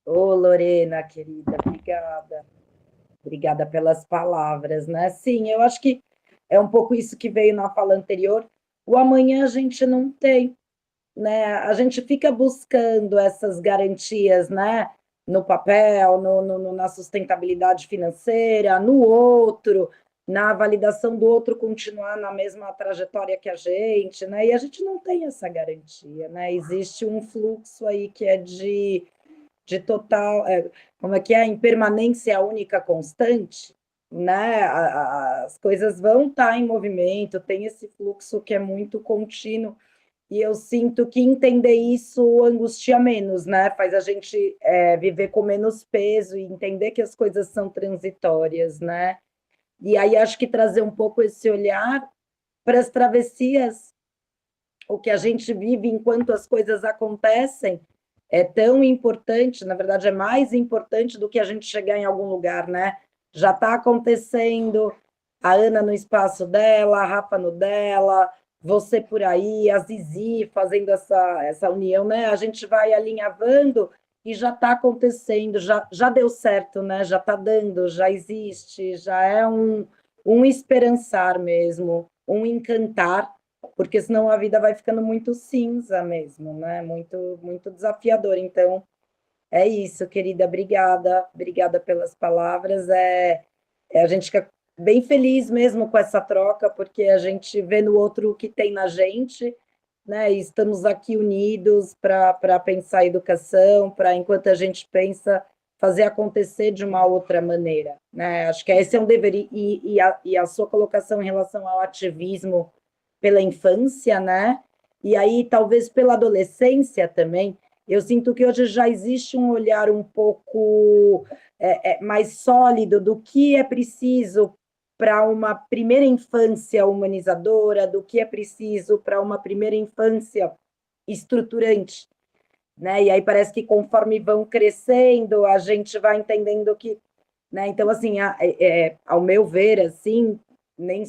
Ô, Lorena, querida, obrigada. Obrigada pelas palavras, né? Sim, eu acho que é um pouco isso que veio na fala anterior. O amanhã a gente não tem, né? A gente fica buscando essas garantias, né? No papel, na sustentabilidade financeira, no outro, na validação do outro continuar na mesma trajetória que a gente, né? E a gente não tem essa garantia, né? Existe um fluxo aí que é de total, como é que é? Impermanência única constante, né? As coisas vão estar em movimento, tem esse fluxo que é muito contínuo. E eu sinto que entender isso angustia menos, né? Faz a gente viver com menos peso e entender que as coisas são transitórias, né? E aí acho que trazer um pouco esse olhar para as travessias, o que a gente vive enquanto as coisas acontecem, é tão importante, na verdade, é mais importante do que a gente chegar em algum lugar, né? Já está acontecendo, a Ana no espaço dela, a Rafa no dela, você por aí, a Zizi fazendo essa união, né? A gente vai alinhavando e já está acontecendo, já deu certo, né? Já está dando, já existe, já é um esperançar mesmo, um encantar, porque senão a vida vai ficando muito cinza mesmo, né? Muito, muito desafiador. Então, é isso, querida, obrigada pelas palavras. A gente fica bem feliz mesmo com essa troca, porque a gente vê no outro o que tem na gente, né? E estamos aqui unidos para pensar a educação, para, enquanto a gente pensa, fazer acontecer de uma outra maneira, né? Acho que esse é um dever, e a sua colocação em relação ao ativismo pela infância, né? E aí, talvez pela adolescência também, eu sinto que hoje já existe um olhar um pouco mais sólido do que é preciso para uma primeira infância humanizadora, do que é preciso para uma primeira infância estruturante, né? E aí parece que conforme vão crescendo, a gente vai entendendo que, né? Então, assim, ao meu ver, assim, nem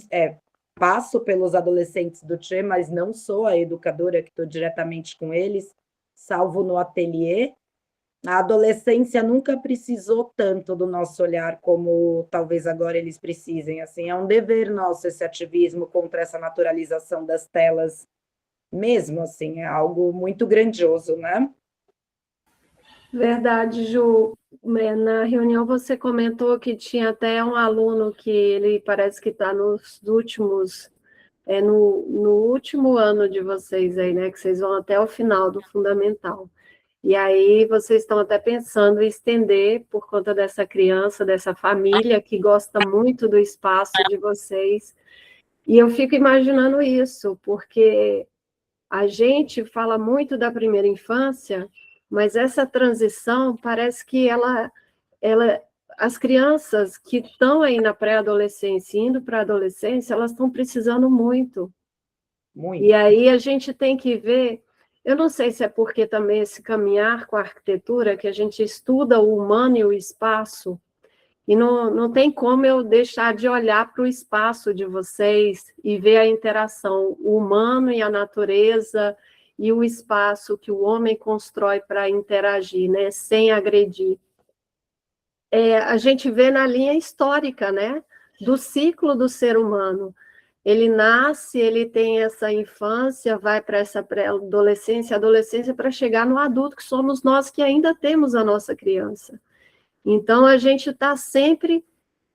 passo pelos adolescentes do Tchê, mas não sou a educadora que estou diretamente com eles, salvo no ateliê. A adolescência nunca precisou tanto do nosso olhar como talvez agora eles precisem. Assim, é um dever nosso esse ativismo contra essa naturalização das telas, mesmo assim, é algo muito grandioso, né? Verdade, Ju. Na reunião você comentou que tinha até um aluno que ele parece que está nos últimos, no último ano de vocês aí, né? Que vocês vão até o final do fundamental. E aí vocês estão até pensando em estender por conta dessa criança, dessa família que gosta muito do espaço de vocês. E eu fico imaginando isso, porque a gente fala muito da primeira infância, mas essa transição parece que as crianças que estão aí na pré-adolescência, indo para a adolescência, elas estão precisando muito. Muito. E aí a gente tem que ver, eu não sei se é porque também esse caminhar com a arquitetura, que a gente estuda o humano e o espaço, e não tem como eu deixar de olhar para o espaço de vocês e ver a interação, o humano e a natureza, e o espaço que o homem constrói para interagir, né, sem agredir. A gente vê na linha histórica, né, do ciclo do ser humano. Ele nasce, ele tem essa infância, vai para essa pré-adolescência, adolescência, para chegar no adulto, que somos nós que ainda temos a nossa criança. Então, a gente está sempre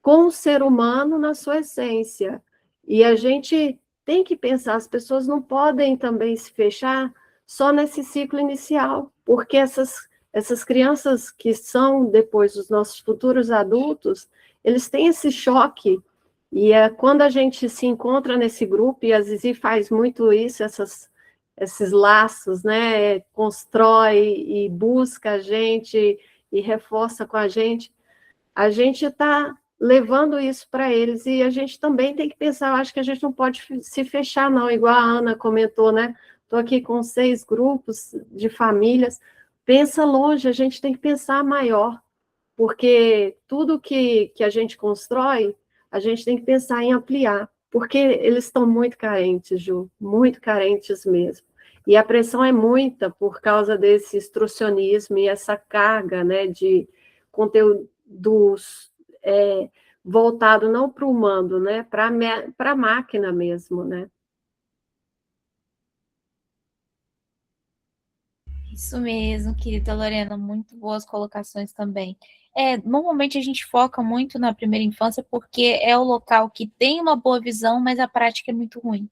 com o ser humano na sua essência. E a gente tem que pensar, as pessoas não podem também se fechar só nesse ciclo inicial, porque essas crianças que são depois os nossos futuros adultos, eles têm esse choque. E quando a gente se encontra nesse grupo, e a Zizi faz muito isso, esses laços, né? Constrói e busca a gente e reforça com a gente está levando isso para eles, e a gente também tem que pensar, eu acho que a gente não pode se fechar, não, igual a Ana comentou, né? Estou aqui com 6 grupos de famílias, pensa longe, a gente tem que pensar maior, porque tudo que a gente constrói, a gente tem que pensar em ampliar, porque eles estão muito carentes, Ju, muito carentes mesmo. E a pressão é muita por causa desse instrucionismo e essa carga, né, de conteúdos voltado não para o humano, né, para a máquina mesmo, né? Isso mesmo, querida Lorena, muito boas colocações também. Normalmente a gente foca muito na primeira infância porque é o local que tem uma boa visão, mas a prática é muito ruim.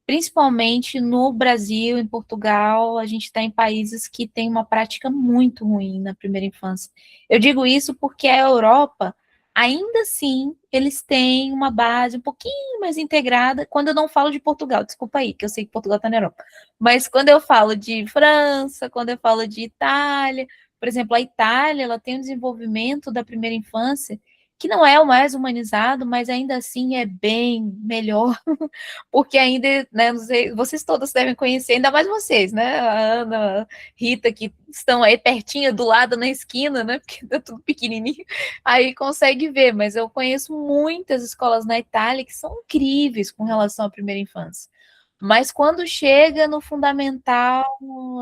Principalmente no Brasil, em Portugal, a gente está em países que têm uma prática muito ruim na primeira infância. Eu digo isso porque a Europa, ainda assim, eles têm uma base um pouquinho mais integrada. Quando eu não falo de Portugal, desculpa aí, que eu sei que Portugal está na Europa, mas quando eu falo de França, quando eu falo de Itália, por exemplo, a Itália, ela tem um desenvolvimento da primeira infância que não é o mais humanizado, mas ainda assim é bem melhor, porque ainda, né, não sei, vocês todos devem conhecer, ainda mais vocês, né, a Ana, a Rita, que estão aí pertinho, do lado, na esquina, né, porque tá tudo pequenininho, aí consegue ver, mas eu conheço muitas escolas na Itália que são incríveis com relação à primeira infância. Mas quando chega no fundamental,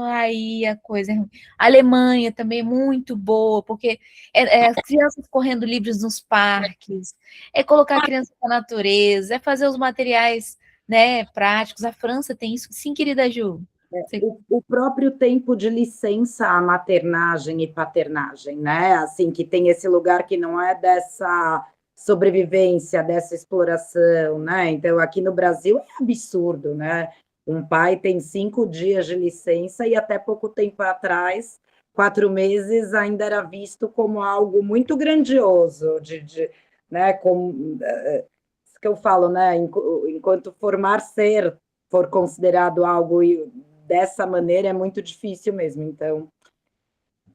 aí a coisa é ruim. A Alemanha também é muito boa, porque as crianças correndo livres nos parques, é colocar a criança na natureza, é fazer os materiais, né, práticos. A França tem isso. Sim, querida Ju. O próprio tempo de licença à maternagem e paternagem, né? Assim, que tem esse lugar que não é dessa sobrevivência, dessa exploração, né? Então, aqui no Brasil é absurdo, né? Um pai tem 5 dias de licença e até pouco tempo atrás, 4 meses, ainda era visto como algo muito grandioso, né? Como, isso que eu falo, né? Enquanto formar ser for considerado algo dessa maneira, é muito difícil mesmo. Então,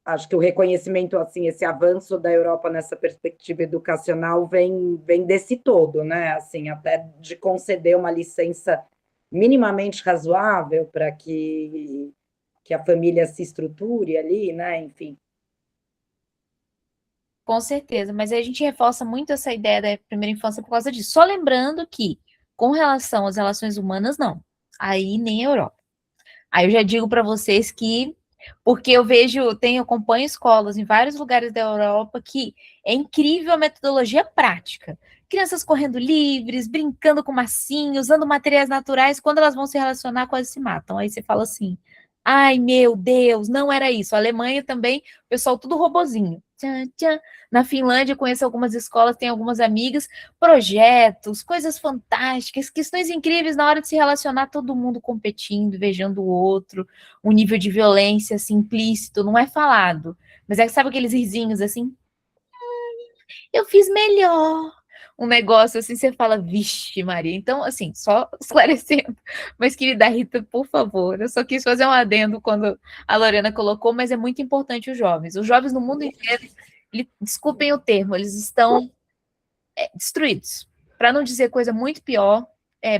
acho que o reconhecimento, assim, esse avanço da Europa nessa perspectiva educacional vem desse todo, né? Assim, até de conceder uma licença minimamente razoável para que a família se estruture ali, né? Enfim. Com certeza, mas aí a gente reforça muito essa ideia da primeira infância por causa disso. Só lembrando que, com relação às relações humanas, não. Aí nem a Europa. Aí eu já digo para vocês que, porque eu acompanho escolas em vários lugares da Europa que é incrível a metodologia prática. Crianças correndo livres, brincando com massinhos, usando materiais naturais, quando elas vão se relacionar, quase se matam. Aí você fala assim: ai meu Deus, não era isso. A Alemanha também, o pessoal tudo robozinho. Tchan, tchan. Na Finlândia, eu conheço algumas escolas, tenho algumas amigas, projetos, coisas fantásticas, questões incríveis na hora de se relacionar, todo mundo competindo, invejando o outro, um nível de violência assim, implícito, não é falado. Mas é que sabe aqueles risinhos assim? Eu fiz melhor. Um negócio assim, você fala, vixe, Maria. Então, assim, só esclarecendo. Mas, querida Rita, por favor, eu só quis fazer um adendo quando a Lorena colocou, mas é muito importante os jovens. Os jovens no mundo inteiro, desculpem o termo, eles estão destruídos. Para não dizer coisa muito pior,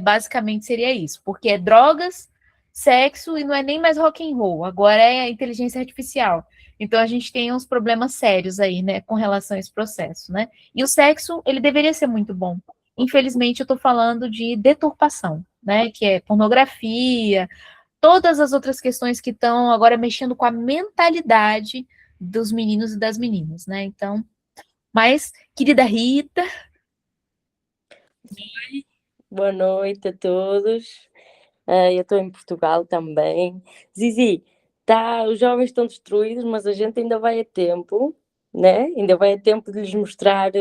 basicamente seria isso, porque é drogas, sexo e não é nem mais rock and roll, agora é inteligência artificial. Então a gente tem uns problemas sérios aí, né, com relação a esse processo, né? E o sexo, ele deveria ser muito bom. Infelizmente eu estou falando de deturpação, né, que é pornografia, todas as outras questões que estão agora mexendo com a mentalidade dos meninos e das meninas, né? Então, mas, querida Rita, Boa noite a todos. Eu estou em Portugal também. Zizi, os jovens estão destruídos, mas a gente ainda vai a tempo, né? Ainda vai a tempo de lhes mostrar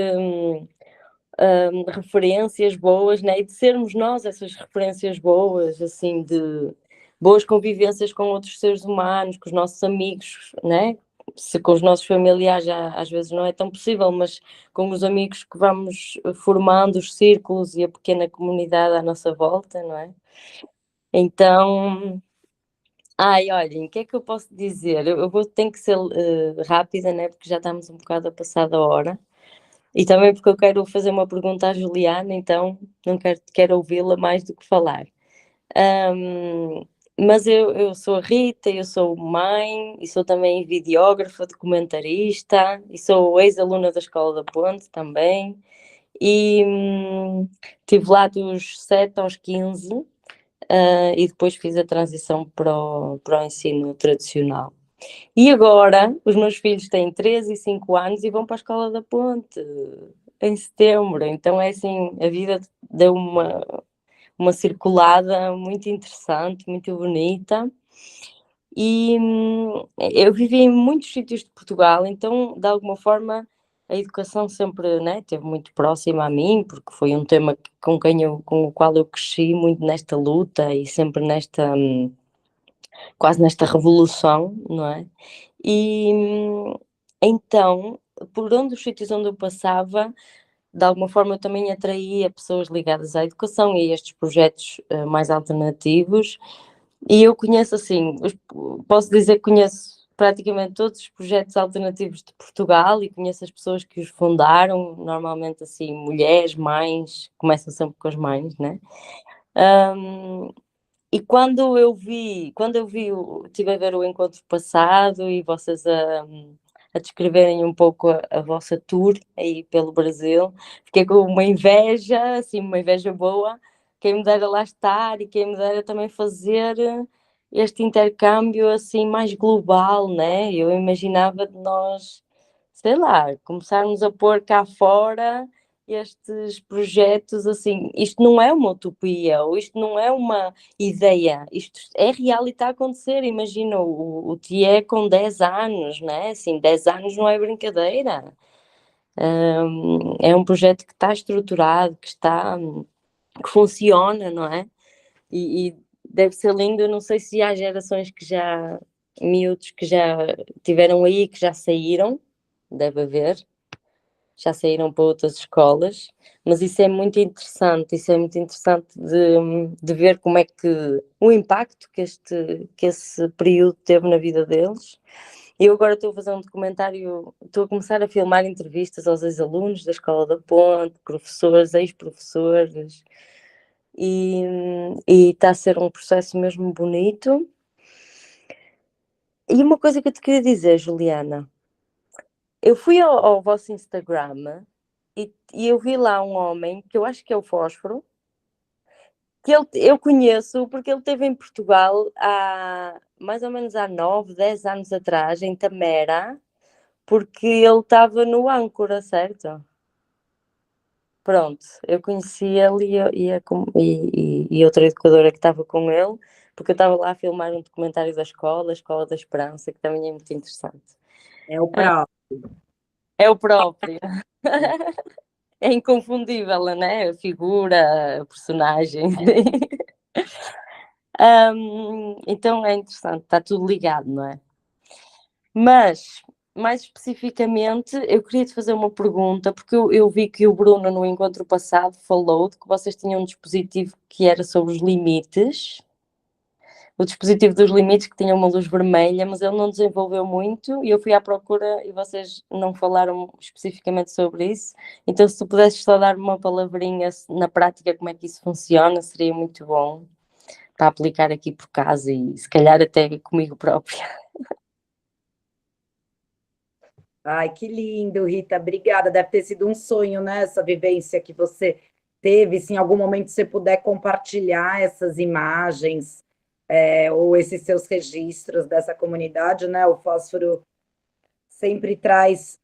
referências boas, né? E de sermos nós essas referências boas, assim, de boas convivências com outros seres humanos, com os nossos amigos, né? Se com os nossos familiares já, às vezes não é tão possível, mas com os amigos que vamos formando, os círculos e a pequena comunidade à nossa volta, não é? Então, olhem, o que é que eu posso dizer? Eu vou ter que ser rápida, né? Porque já estamos um bocado a passar da hora. E também porque eu quero fazer uma pergunta à Juliana, então não quero ouvi-la mais do que falar. Mas eu sou a Rita, eu sou mãe, e sou também videógrafa, documentarista, e sou ex-aluna da Escola da Ponte também. E estive lá dos 7 aos 15, e depois fiz a transição para o ensino tradicional. E agora, os meus filhos têm 13 e 5 anos e vão para a Escola da Ponte em setembro. Então, é assim, a vida deu uma circulada muito interessante, muito bonita. E eu vivi em muitos sítios de Portugal, então, de alguma forma, a educação sempre, né, esteve muito próxima a mim, porque foi um tema com o qual eu cresci muito nesta luta e sempre quase nesta revolução, não é? E então, por os sítios onde eu passava, de alguma forma eu também atraía pessoas ligadas à educação e a estes projetos mais alternativos. E eu conheço, assim, posso dizer que conheço praticamente todos os projetos alternativos de Portugal e conheço as pessoas que os fundaram, normalmente, assim, mulheres, mães, começam sempre com as mães, né? E quando eu estive a ver o encontro passado e vocês a descreverem um pouco a vossa tour aí pelo Brasil, fiquei com uma inveja, assim, uma inveja boa, quem me dera lá estar e quem me dera também fazer este intercâmbio assim mais global, né? Eu imaginava de nós, sei lá, começarmos a pôr cá fora estes projetos assim, isto não é uma utopia, ou isto não é uma ideia, isto é real e está a acontecer. Imagina o TIE com 10 anos, né? Assim, 10 anos não é brincadeira. É um projeto que está estruturado, que funciona, não é? E deve ser lindo. Eu não sei se há gerações miúdos que já tiveram aí, que já saíram, deve haver, já saíram para outras escolas, mas isso é muito interessante, de ver como é que o impacto que esse período teve na vida deles. Eu agora estou a fazer um documentário, estou a começar a filmar entrevistas aos ex-alunos da Escola da Ponte, professores, ex-professores, e está a ser um processo mesmo bonito. E uma coisa que eu te queria dizer, Juliana, eu fui ao vosso Instagram e eu vi lá um homem, que eu acho que é o Fósforo, que eu conheço porque ele esteve em Portugal mais ou menos há 9, 10 anos atrás, em Tamera, porque ele estava no Âncora, certo? Pronto, eu conheci ele e outra educadora que estava com ele, porque eu estava lá a filmar um documentário da escola, a Escola da Esperança, que também é muito interessante. É o próprio. É o próprio. É inconfundível, né? A figura, a personagem. Então é interessante, está tudo ligado, não é? Mas, mais especificamente, eu queria te fazer uma pergunta, porque eu vi que o Bruno, no encontro passado, falou de que vocês tinham um dispositivo que era sobre os limites, o dispositivo dos limites, que tinha uma luz vermelha, mas ele não desenvolveu muito e eu fui à procura e vocês não falaram especificamente sobre isso. Então, se tu pudesses só dar uma palavrinha na prática como é que isso funciona, seria muito bom para aplicar aqui por casa e se calhar até comigo própria. Ai, que lindo, Rita, obrigada. Deve ter sido um sonho, né? Essa vivência que você teve. Se em algum momento você puder compartilhar essas imagens, ou esses seus registros dessa comunidade, né? O Fósforo sempre traz,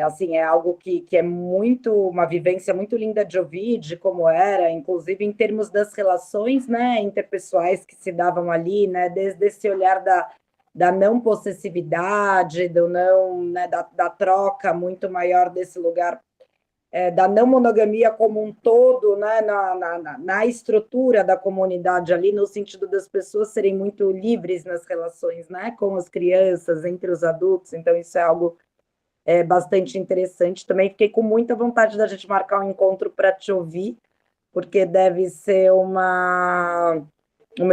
assim, é algo que é muito, uma vivência muito linda de ouvir, de como era, inclusive em termos das relações, né, interpessoais que se davam ali, né, desde esse olhar da não possessividade, do não, né, da troca muito maior desse lugar, da não monogamia como um todo, né, na estrutura da comunidade ali, no sentido das pessoas serem muito livres nas relações, né, com as crianças, entre os adultos. Então isso é algo bastante interessante. Também fiquei com muita vontade da gente marcar um encontro para te ouvir, porque deve ser uma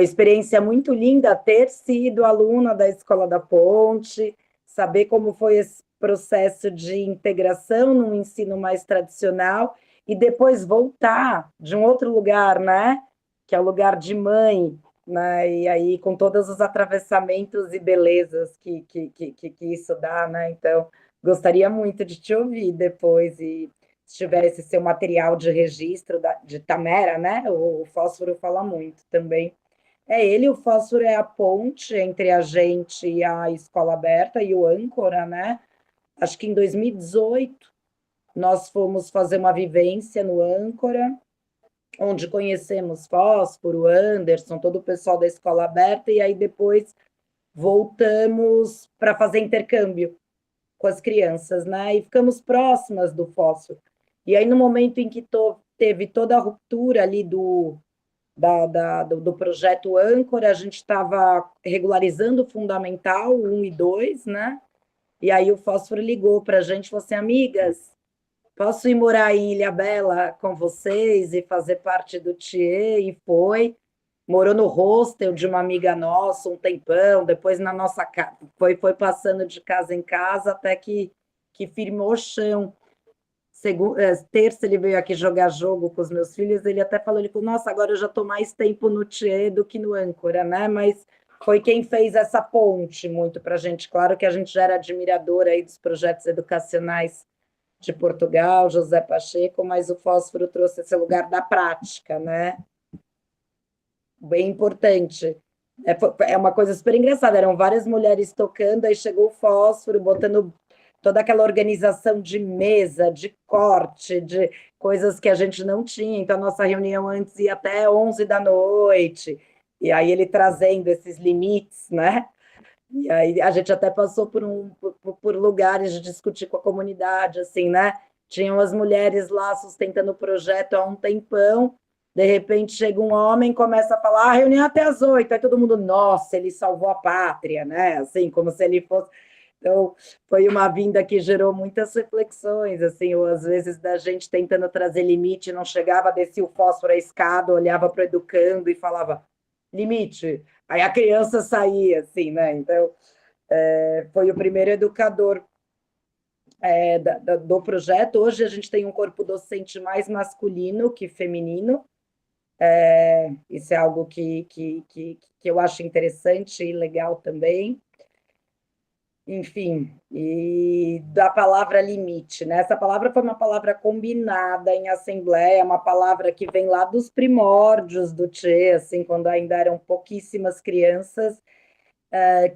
experiência muito linda ter sido aluna da Escola da Ponte, saber como foi esse processo de integração no ensino mais tradicional e depois voltar de um outro lugar, né? Que é o lugar de mãe, né? E aí com todos os atravessamentos e belezas que isso dá, né? Então, gostaria muito de te ouvir depois e se tivesse seu material de registro de Tamera, né? O Fósforo fala muito também. O Fósforo é a ponte entre a gente e a Escola Aberta e o âncora, né? Acho que em 2018 nós fomos fazer uma vivência no âncora, onde conhecemos Fósforo, Anderson, todo o pessoal da Escola Aberta, e aí depois voltamos para fazer intercâmbio com as crianças, né? E ficamos próximas do Fósforo. E aí, no momento em que teve toda a ruptura ali do projeto âncora, a gente estava regularizando o Fundamental 1 e 2, né? E aí o Fósforo ligou para a gente e falou assim, amigas, posso ir morar em Ilhabela com vocês e fazer parte do TIE? E foi. Morou no hostel de uma amiga nossa um tempão, depois na nossa casa, foi passando de casa em casa até que firmou o chão. Terça ele veio aqui jogar jogo com os meus filhos, ele até falou, ele falou, nossa, agora eu já estou mais tempo no TIE do que no âncora, né? Mas foi quem fez essa ponte muito para a gente. Claro que a gente já era admiradora aí dos projetos educacionais de Portugal, José Pacheco, mas o Fósforo trouxe esse lugar da prática, né? Bem importante. É uma coisa super engraçada, eram várias mulheres tocando, aí chegou o Fósforo, botando toda aquela organização de mesa, de corte, de coisas que a gente não tinha. Então, a nossa reunião antes ia até 11 da noite, e aí ele trazendo esses limites, né? E aí a gente até passou por lugares de discutir com a comunidade, assim, né? Tinham as mulheres lá sustentando o projeto há um tempão, de repente chega um homem, começa a falar, reunião até às 8, aí todo mundo, nossa, ele salvou a pátria, né? Assim, como se ele fosse... Então, foi uma vinda que gerou muitas reflexões, assim, ou às vezes da gente tentando trazer limite, não chegava, descia o Fósforo a escada, olhava para o educando e falava, limite. Aí a criança saía, assim, né? Então, foi o primeiro educador do projeto. Hoje a gente tem um corpo docente mais masculino que feminino. Isso é algo que eu acho interessante e legal também. Enfim, e da palavra limite, né? Essa palavra foi uma palavra combinada em assembleia, uma palavra que vem lá dos primórdios do Tchê, assim, quando ainda eram pouquíssimas crianças,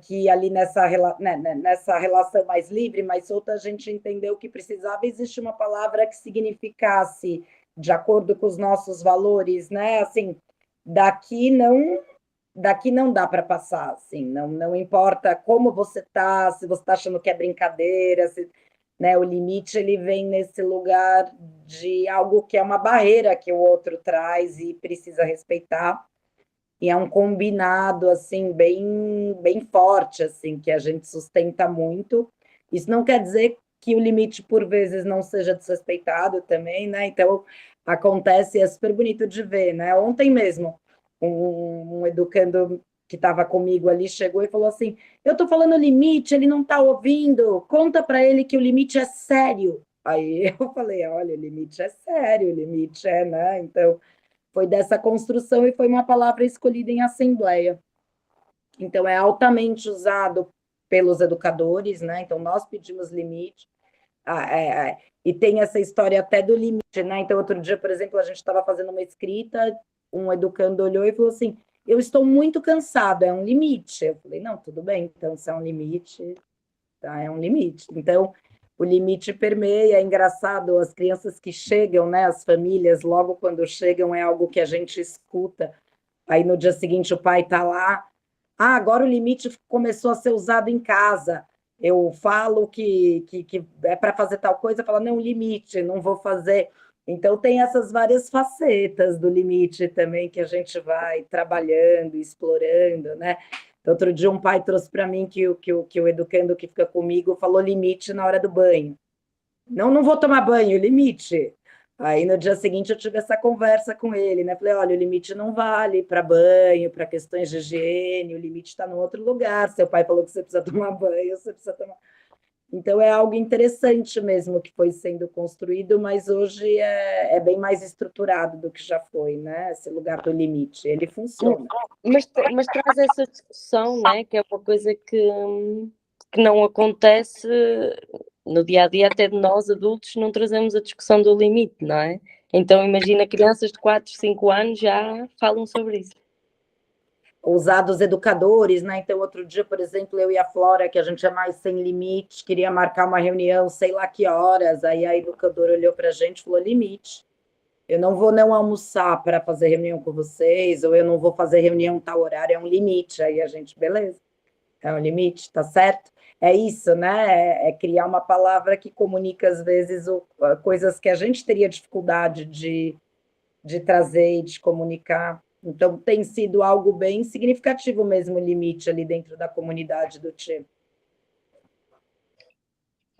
que ali nessa relação mais livre, mais solta, a gente entendeu que precisava existir uma palavra que significasse, de acordo com os nossos valores, né? Assim, daqui não dá para passar, assim, não importa como você está, se você está achando que é brincadeira, né, o limite ele vem nesse lugar de algo que é uma barreira que o outro traz e precisa respeitar, e é um combinado assim bem forte, assim, que a gente sustenta muito. Isso não quer dizer que o limite por vezes não seja desrespeitado também, né? Então acontece, é super bonito de ver, né? Ontem mesmo um educando que estava comigo ali chegou e falou assim: eu estou falando limite, ele não está ouvindo, conta para ele que o limite é sério. Aí eu falei: olha, o limite é sério, o limite é, né? Então, foi dessa construção e foi uma palavra escolhida em assembleia. Então, é altamente usado pelos educadores, né? Então, nós pedimos limite. E tem essa história até do limite, né? Então, outro dia, por exemplo, a gente estava fazendo uma escrita, um educando olhou e falou assim: eu estou muito cansado, é um limite. Eu falei, não, tudo bem, então se é um limite, tá, é um limite. Então, o limite permeia, é engraçado, as crianças que chegam, né, as famílias, logo quando chegam, é algo que a gente escuta. Aí no dia seguinte o pai está lá, agora o limite começou a ser usado em casa. Eu falo que é para fazer tal coisa, fala, não, limite, não vou fazer. Então, tem essas várias facetas do limite também que a gente vai trabalhando, explorando, né? Outro dia, um pai trouxe para mim que o educando que fica comigo falou limite na hora do banho. Não, não vou tomar banho, limite. Aí no dia seguinte eu tive essa conversa com ele, né? Falei, olha, o limite não vale para banho, para questões de higiene, o limite está em outro lugar. Seu pai falou que você precisa tomar banho, você precisa tomar. Então é algo interessante mesmo que foi sendo construído, mas hoje é bem mais estruturado do que já foi, né? Esse lugar do limite, ele funciona. Mas traz essa discussão, né? Que é uma coisa que não acontece no dia a dia, até de nós adultos, não trazemos a discussão do limite, não é? Então, imagina crianças de 4, 5 anos já falam sobre isso. Usados educadores, né? Então, outro dia, por exemplo, eu e a Flora, que a gente é mais sem limite, queria marcar uma reunião, sei lá que horas, aí a educadora olhou para a gente e falou, limite. Eu não vou não almoçar para fazer reunião com vocês, ou eu não vou fazer reunião tal horário, é um limite. Aí a gente, beleza, é um limite, tá certo? É isso, né? É criar uma palavra que comunica, às vezes, coisas que a gente teria dificuldade de trazer e de comunicar. Então, tem sido algo bem significativo mesmo, o limite ali dentro da comunidade do time.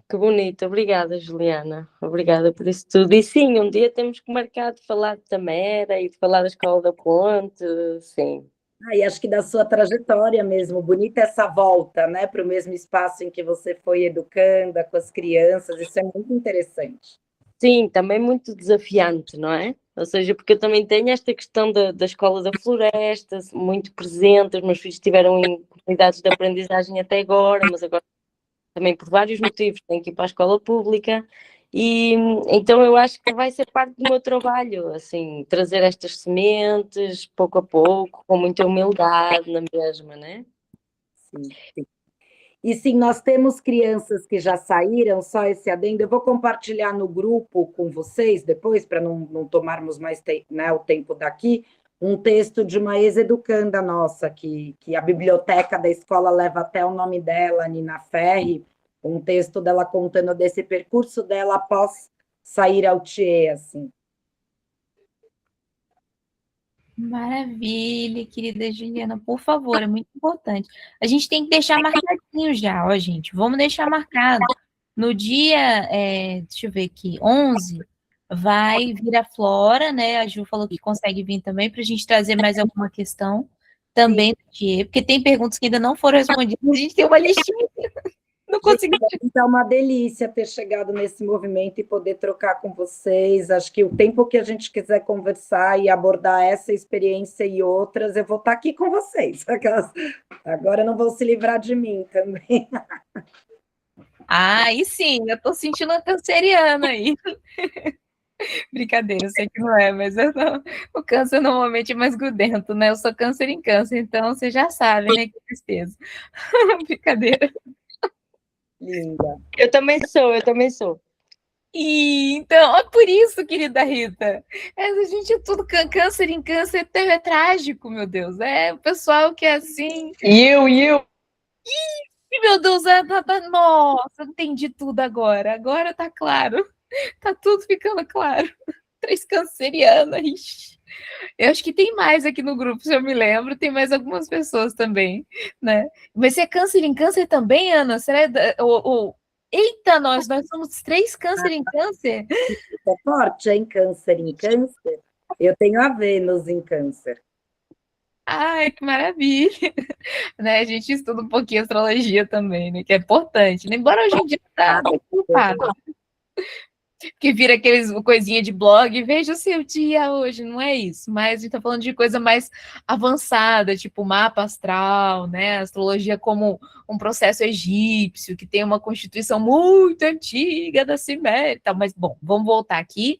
Que bonito, obrigada, Juliana. Obrigada por isso tudo. E sim, um dia temos que marcar de falar de Tamera e de falar da Escola da Ponte, sim. E acho que da sua trajetória mesmo, bonita essa volta, né, para o mesmo espaço em que você foi educando com as crianças, isso é muito interessante. Sim, também muito desafiante, não é? Ou seja, porque eu também tenho esta questão da Escola da Floresta, muito presente, os meus filhos estiveram em comunidades de aprendizagem até agora, mas agora também por vários motivos têm que ir para a escola pública, e então eu acho que vai ser parte do meu trabalho, assim, trazer estas sementes, pouco a pouco, com muita humildade na mesma, né? Sim, sim. E sim, nós temos crianças que já saíram, só esse adendo, eu vou compartilhar no grupo com vocês depois, para não tomarmos mais né, o tempo daqui, um texto de uma ex-educanda nossa, que a biblioteca da escola leva até o nome dela, Nina Ferri, um texto dela contando desse percurso dela após sair ao TIE, assim. Maravilha, querida Juliana, por favor, é muito importante. A gente tem que deixar marcadinho já, ó, gente. Vamos deixar marcado. No dia, deixa eu ver aqui, 11, vai vir a Flora, né? A Ju falou que consegue vir também para a gente trazer mais alguma questão também do dia, porque tem perguntas que ainda não foram respondidas. A gente tem uma listinha. Não consegui. É uma delícia ter chegado nesse movimento e poder trocar com vocês. Acho que o tempo que a gente quiser conversar e abordar essa experiência e outras, eu vou estar aqui com vocês. Agora não vão se livrar de mim também. E sim, eu estou sentindo uma canceriana aí. Brincadeira, eu sei que não é, mas o câncer normalmente é mais grudento, né? Eu sou câncer em câncer, então você já sabe, né? Que tristeza. Brincadeira. Linda. Eu também sou. E então, é por isso, querida Rita. A gente é tudo câncer em câncer, é trágico, meu Deus. É o pessoal que é assim. E eu. Meu Deus, nossa, entendi tudo agora. Agora tá claro. Tá tudo ficando claro. 3 cancerianas. Ixi. Eu acho que tem mais aqui no grupo, se eu me lembro. Tem mais algumas pessoas também, né? Mas você é câncer em câncer também, Ana? Será? Eita, nós somos 3 câncer em câncer. É forte, hein? Câncer em câncer. Eu tenho a Vênus em câncer. Ai, que maravilha! Né? A gente estuda um pouquinho astrologia também, né? Que é importante. Embora hoje em dia tá preocupado. Que vira aqueles coisinha de blog, veja o seu dia hoje, não é isso, mas a gente está falando de coisa mais avançada, tipo mapa astral, né? Astrologia como um processo egípcio, que tem uma constituição muito antiga da Ciméria, mas bom, vamos voltar aqui.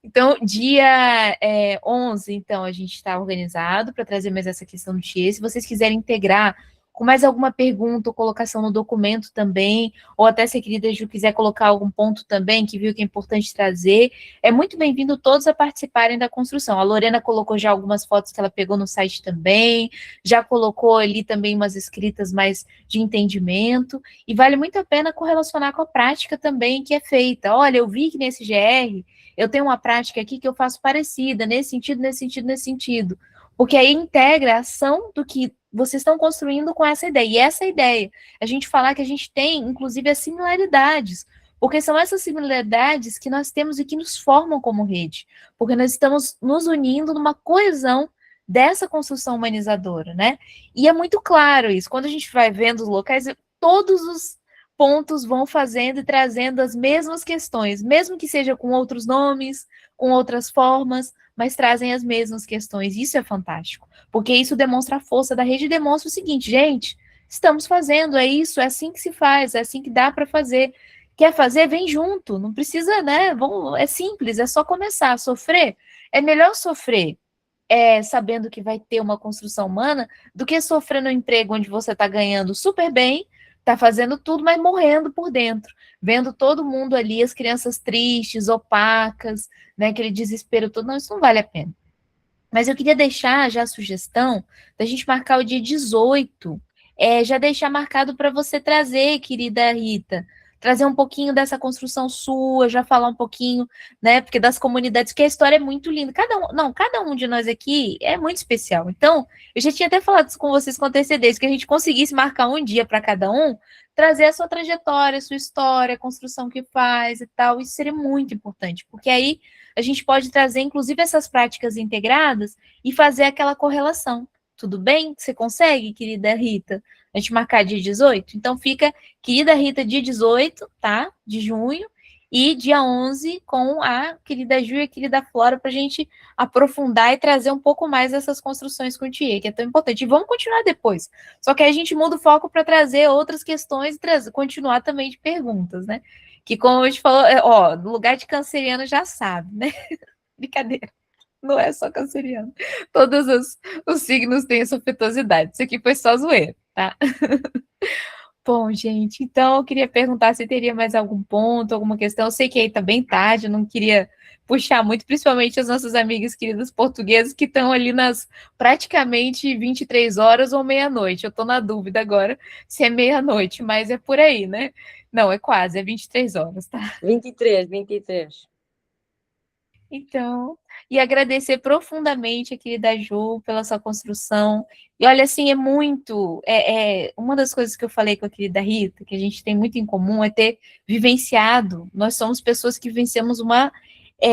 Então, dia 11, então, a gente está organizado para trazer mais essa questão do TIE. Se vocês quiserem integrar com mais alguma pergunta ou colocação no documento também, ou até se a querida Ju quiser colocar algum ponto também, que viu que é importante trazer, é muito bem-vindo todos a participarem da construção. A Lorena colocou já algumas fotos que ela pegou no site também, já colocou ali também umas escritas mais de entendimento, e vale muito a pena correlacionar com a prática também que é feita. Olha, eu vi que nesse GR eu tenho uma prática aqui que eu faço parecida, nesse sentido, nesse sentido, nesse sentido. Porque aí integra a ação do que vocês estão construindo com essa ideia. E essa ideia, a gente falar que a gente tem, inclusive, as similaridades. Porque são essas similaridades que nós temos e que nos formam como rede. Porque nós estamos nos unindo numa coesão dessa construção humanizadora, né? E é muito claro isso. Quando a gente vai vendo os locais, todos os pontos vão fazendo e trazendo as mesmas questões, mesmo que seja com outros nomes, com outras formas, mas trazem as mesmas questões. Isso é fantástico, porque isso demonstra a força da rede e demonstra o seguinte, gente, estamos fazendo, é isso, é assim que se faz, é assim que dá para fazer. Quer fazer? Vem junto, não precisa, né? É simples, é só começar a sofrer. É melhor sofrer sabendo que vai ter uma construção humana do que sofrer no emprego onde você está ganhando super bem, está fazendo tudo, mas morrendo por dentro, vendo todo mundo ali, as crianças tristes, opacas, né, aquele desespero todo. Não, isso não vale a pena. Mas eu queria deixar já a sugestão da gente marcar o dia 18, já deixar marcado para você trazer, querida Rita, trazer um pouquinho dessa construção sua, já falar um pouquinho, né, porque das comunidades, que a história é muito linda. Cada um de nós aqui é muito especial. Então, eu já tinha até falado isso com vocês com antecedência, que a gente conseguisse marcar um dia para cada um, trazer a sua trajetória, a sua história, a construção que faz e tal. Isso seria muito importante, porque aí a gente pode trazer, inclusive, essas práticas integradas e fazer aquela correlação. Tudo bem? Você consegue, querida Rita? A gente marcar dia 18? Então fica, querida Rita, dia 18, tá? De junho, e dia 11 com a querida Ju e a querida Flora, para a gente aprofundar e trazer um pouco mais essas construções com o TIE, que é tão importante. E vamos continuar depois. Só que aí a gente muda o foco para trazer outras questões e continuar também de perguntas, né? Que, como a gente falou, no lugar de canceriano já sabe, né? Brincadeira. Não é só canceriano. Todos os signos têm essa afetuosidade. Isso aqui foi só zoeira, tá? Bom, gente, então eu queria perguntar se teria mais algum ponto, alguma questão. Eu sei que aí tá bem tarde, eu não queria puxar muito, principalmente as nossas amigas queridas portuguesas que estão ali nas praticamente 23 horas ou meia-noite. Eu tô na dúvida agora se é meia-noite, mas é por aí, né? Não, é quase, é 23 horas, tá? 23. Então, e agradecer profundamente a querida Ju pela sua construção. E olha, assim, uma das coisas que eu falei com a querida Rita, que a gente tem muito em comum, é ter vivenciado. Nós somos pessoas que vivenciamos uma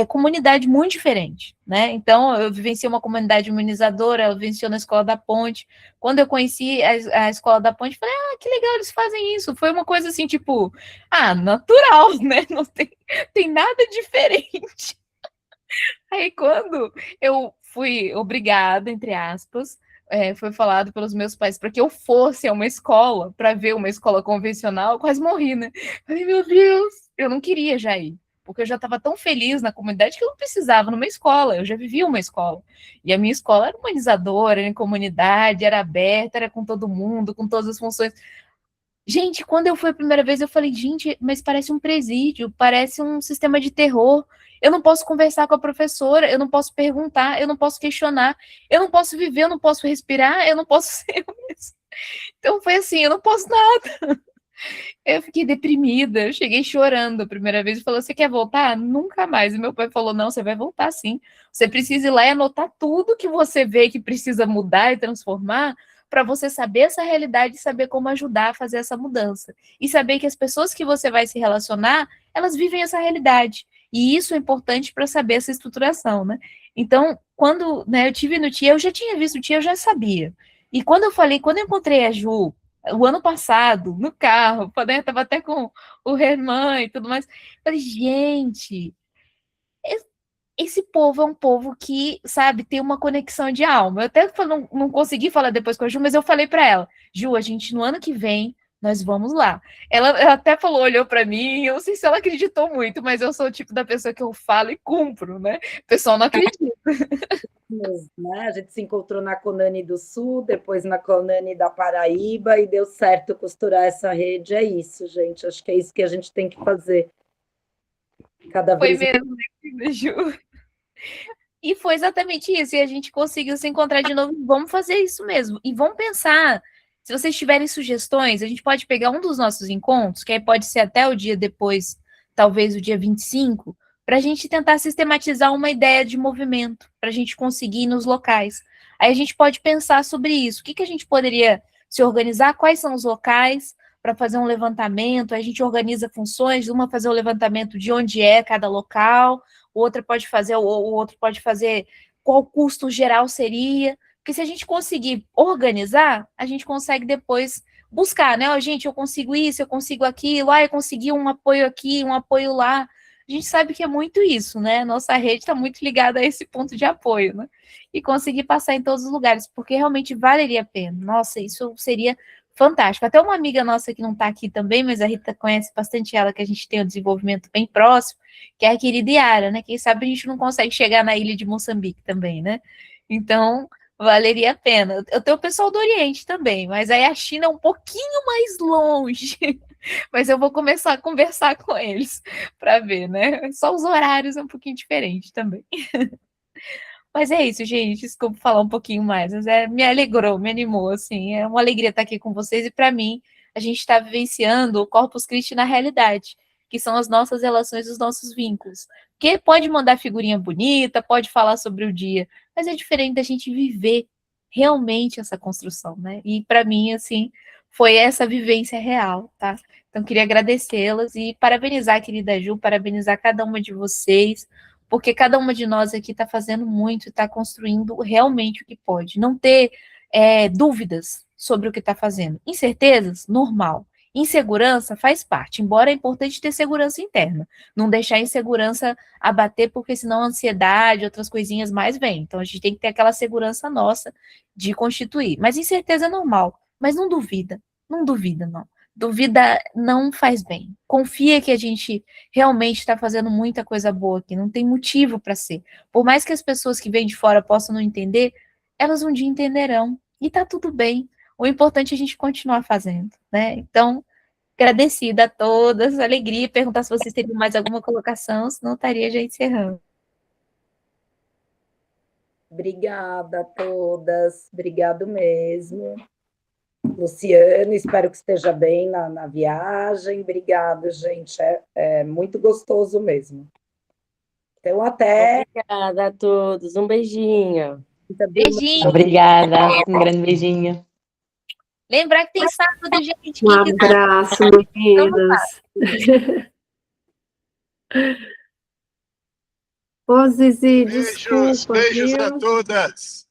comunidade muito diferente, né? Então, eu vivenciei uma comunidade humanizadora, ela vivenciou na Escola da Ponte. Quando eu conheci a Escola da Ponte, falei, que legal, eles fazem isso. Foi uma coisa assim, tipo, natural, né? Não tem nada diferente. Aí, quando eu fui obrigada, entre aspas, foi falado pelos meus pais para que eu fosse a uma escola, para ver uma escola convencional, eu quase morri, né? Falei, meu Deus, eu não queria já ir, porque eu já estava tão feliz na comunidade que eu não precisava numa escola, eu já vivia uma escola. E a minha escola era humanizadora, era em comunidade, era aberta, era com todo mundo, com todas as funções. Gente, quando eu fui a primeira vez, eu falei, gente, mas parece um presídio, parece um sistema de terror. Eu não posso conversar com a professora, eu não posso perguntar, eu não posso questionar, eu não posso viver, eu não posso respirar, eu não posso ser eu mesmo. Então foi assim, eu não posso nada. Eu fiquei deprimida, eu cheguei chorando a primeira vez e falou, você quer voltar? Nunca mais. E meu pai falou, não, você vai voltar sim. Você precisa ir lá e anotar tudo que você vê que precisa mudar e transformar, para você saber essa realidade e saber como ajudar a fazer essa mudança. E saber que as pessoas que você vai se relacionar, elas vivem essa realidade. E isso é importante para saber essa estruturação, né? Então, quando eu tive no TIA, eu já tinha visto o TIA, eu já sabia. E quando eu encontrei a Ju, o ano passado, no carro, eu estava até com o Herman e tudo mais, eu falei, gente, esse povo é um povo que, sabe, tem uma conexão de alma. Eu até não consegui falar depois com a Ju, mas eu falei para ela, Ju, a gente no ano que vem nós vamos lá. Ela até falou, olhou para mim, eu não sei se ela acreditou muito, mas eu sou o tipo da pessoa que eu falo e cumpro, né? O pessoal não acredita. Né? A gente se encontrou na Conani do Sul, depois na Conani da Paraíba, e deu certo costurar essa rede. É isso, gente. Acho que é isso que a gente tem que fazer. Cada Foi vez mesmo, né, Ju? E foi exatamente isso. E a gente conseguiu se encontrar de novo. Vamos fazer isso mesmo. E vamos pensar. Se vocês tiverem sugestões, a gente pode pegar um dos nossos encontros, que aí pode ser até o dia depois, talvez o dia 25, para a gente tentar sistematizar uma ideia de movimento, para a gente conseguir ir nos locais. Aí a gente pode pensar sobre isso. O que a gente poderia se organizar? Quais são os locais para fazer um levantamento? Aí a gente organiza funções, uma fazer o levantamento de onde é cada local, o outro pode fazer qual custo geral seria, porque se a gente conseguir organizar, a gente consegue depois buscar, né? Oh, gente, eu consigo isso, eu consigo aquilo, eu consegui um apoio aqui, um apoio lá. A gente sabe que é muito isso, né? Nossa rede está muito ligada a esse ponto de apoio, né? E conseguir passar em todos os lugares, porque realmente valeria a pena. Nossa, isso seria fantástico. Até uma amiga nossa que não está aqui também, mas a Rita conhece bastante ela, que a gente tem um desenvolvimento bem próximo, que é a querida Yara, né? Quem sabe a gente não consegue chegar na ilha de Moçambique também, né? Então, valeria a pena. Eu tenho o pessoal do Oriente também, mas aí a China é um pouquinho mais longe. Mas eu vou começar a conversar com eles para ver, né? Só os horários é um pouquinho diferente também. Mas é isso, gente. Desculpa falar um pouquinho mais, mas me alegrou, me animou, assim. É uma alegria estar aqui com vocês e para mim a gente está vivenciando o Corpus Christi na realidade, que são as nossas relações, os nossos vínculos. Porque pode mandar figurinha bonita, pode falar sobre o dia, mas é diferente da gente viver realmente essa construção, né? E para mim, assim, foi essa vivência real, tá? Então, queria agradecê-las e parabenizar a querida Ju, parabenizar cada uma de vocês, porque cada uma de nós aqui está fazendo muito, está construindo realmente o que pode. Não ter dúvidas sobre o que está fazendo. Incertezas, normal. Insegurança faz parte, embora é importante ter segurança interna. Não deixar a insegurança abater, porque senão a ansiedade, outras coisinhas mais vêm. Então a gente tem que ter aquela segurança nossa de constituir. Mas incerteza é normal. Mas não duvida. Não duvida, não. Duvida não faz bem. Confia que a gente realmente está fazendo muita coisa boa aqui. Não tem motivo para ser. Por mais que as pessoas que vêm de fora possam não entender, elas um dia entenderão. E tá tudo bem. O importante é a gente continuar fazendo, né? Então, agradecida a todas, alegria, perguntar se vocês teriam mais alguma colocação, senão estaria já encerrando. Obrigada a todas, obrigado mesmo. Luciano, espero que esteja bem na viagem. Obrigada, gente. É muito gostoso mesmo. Então, até. Obrigada a todos. Um beijinho. Beijinho. Obrigada. Um grande beijinho. Lembrar que tem sábado, gente. Um abraço, meninas. Ô, Zizi, desculpa, Beijos viu? a todas.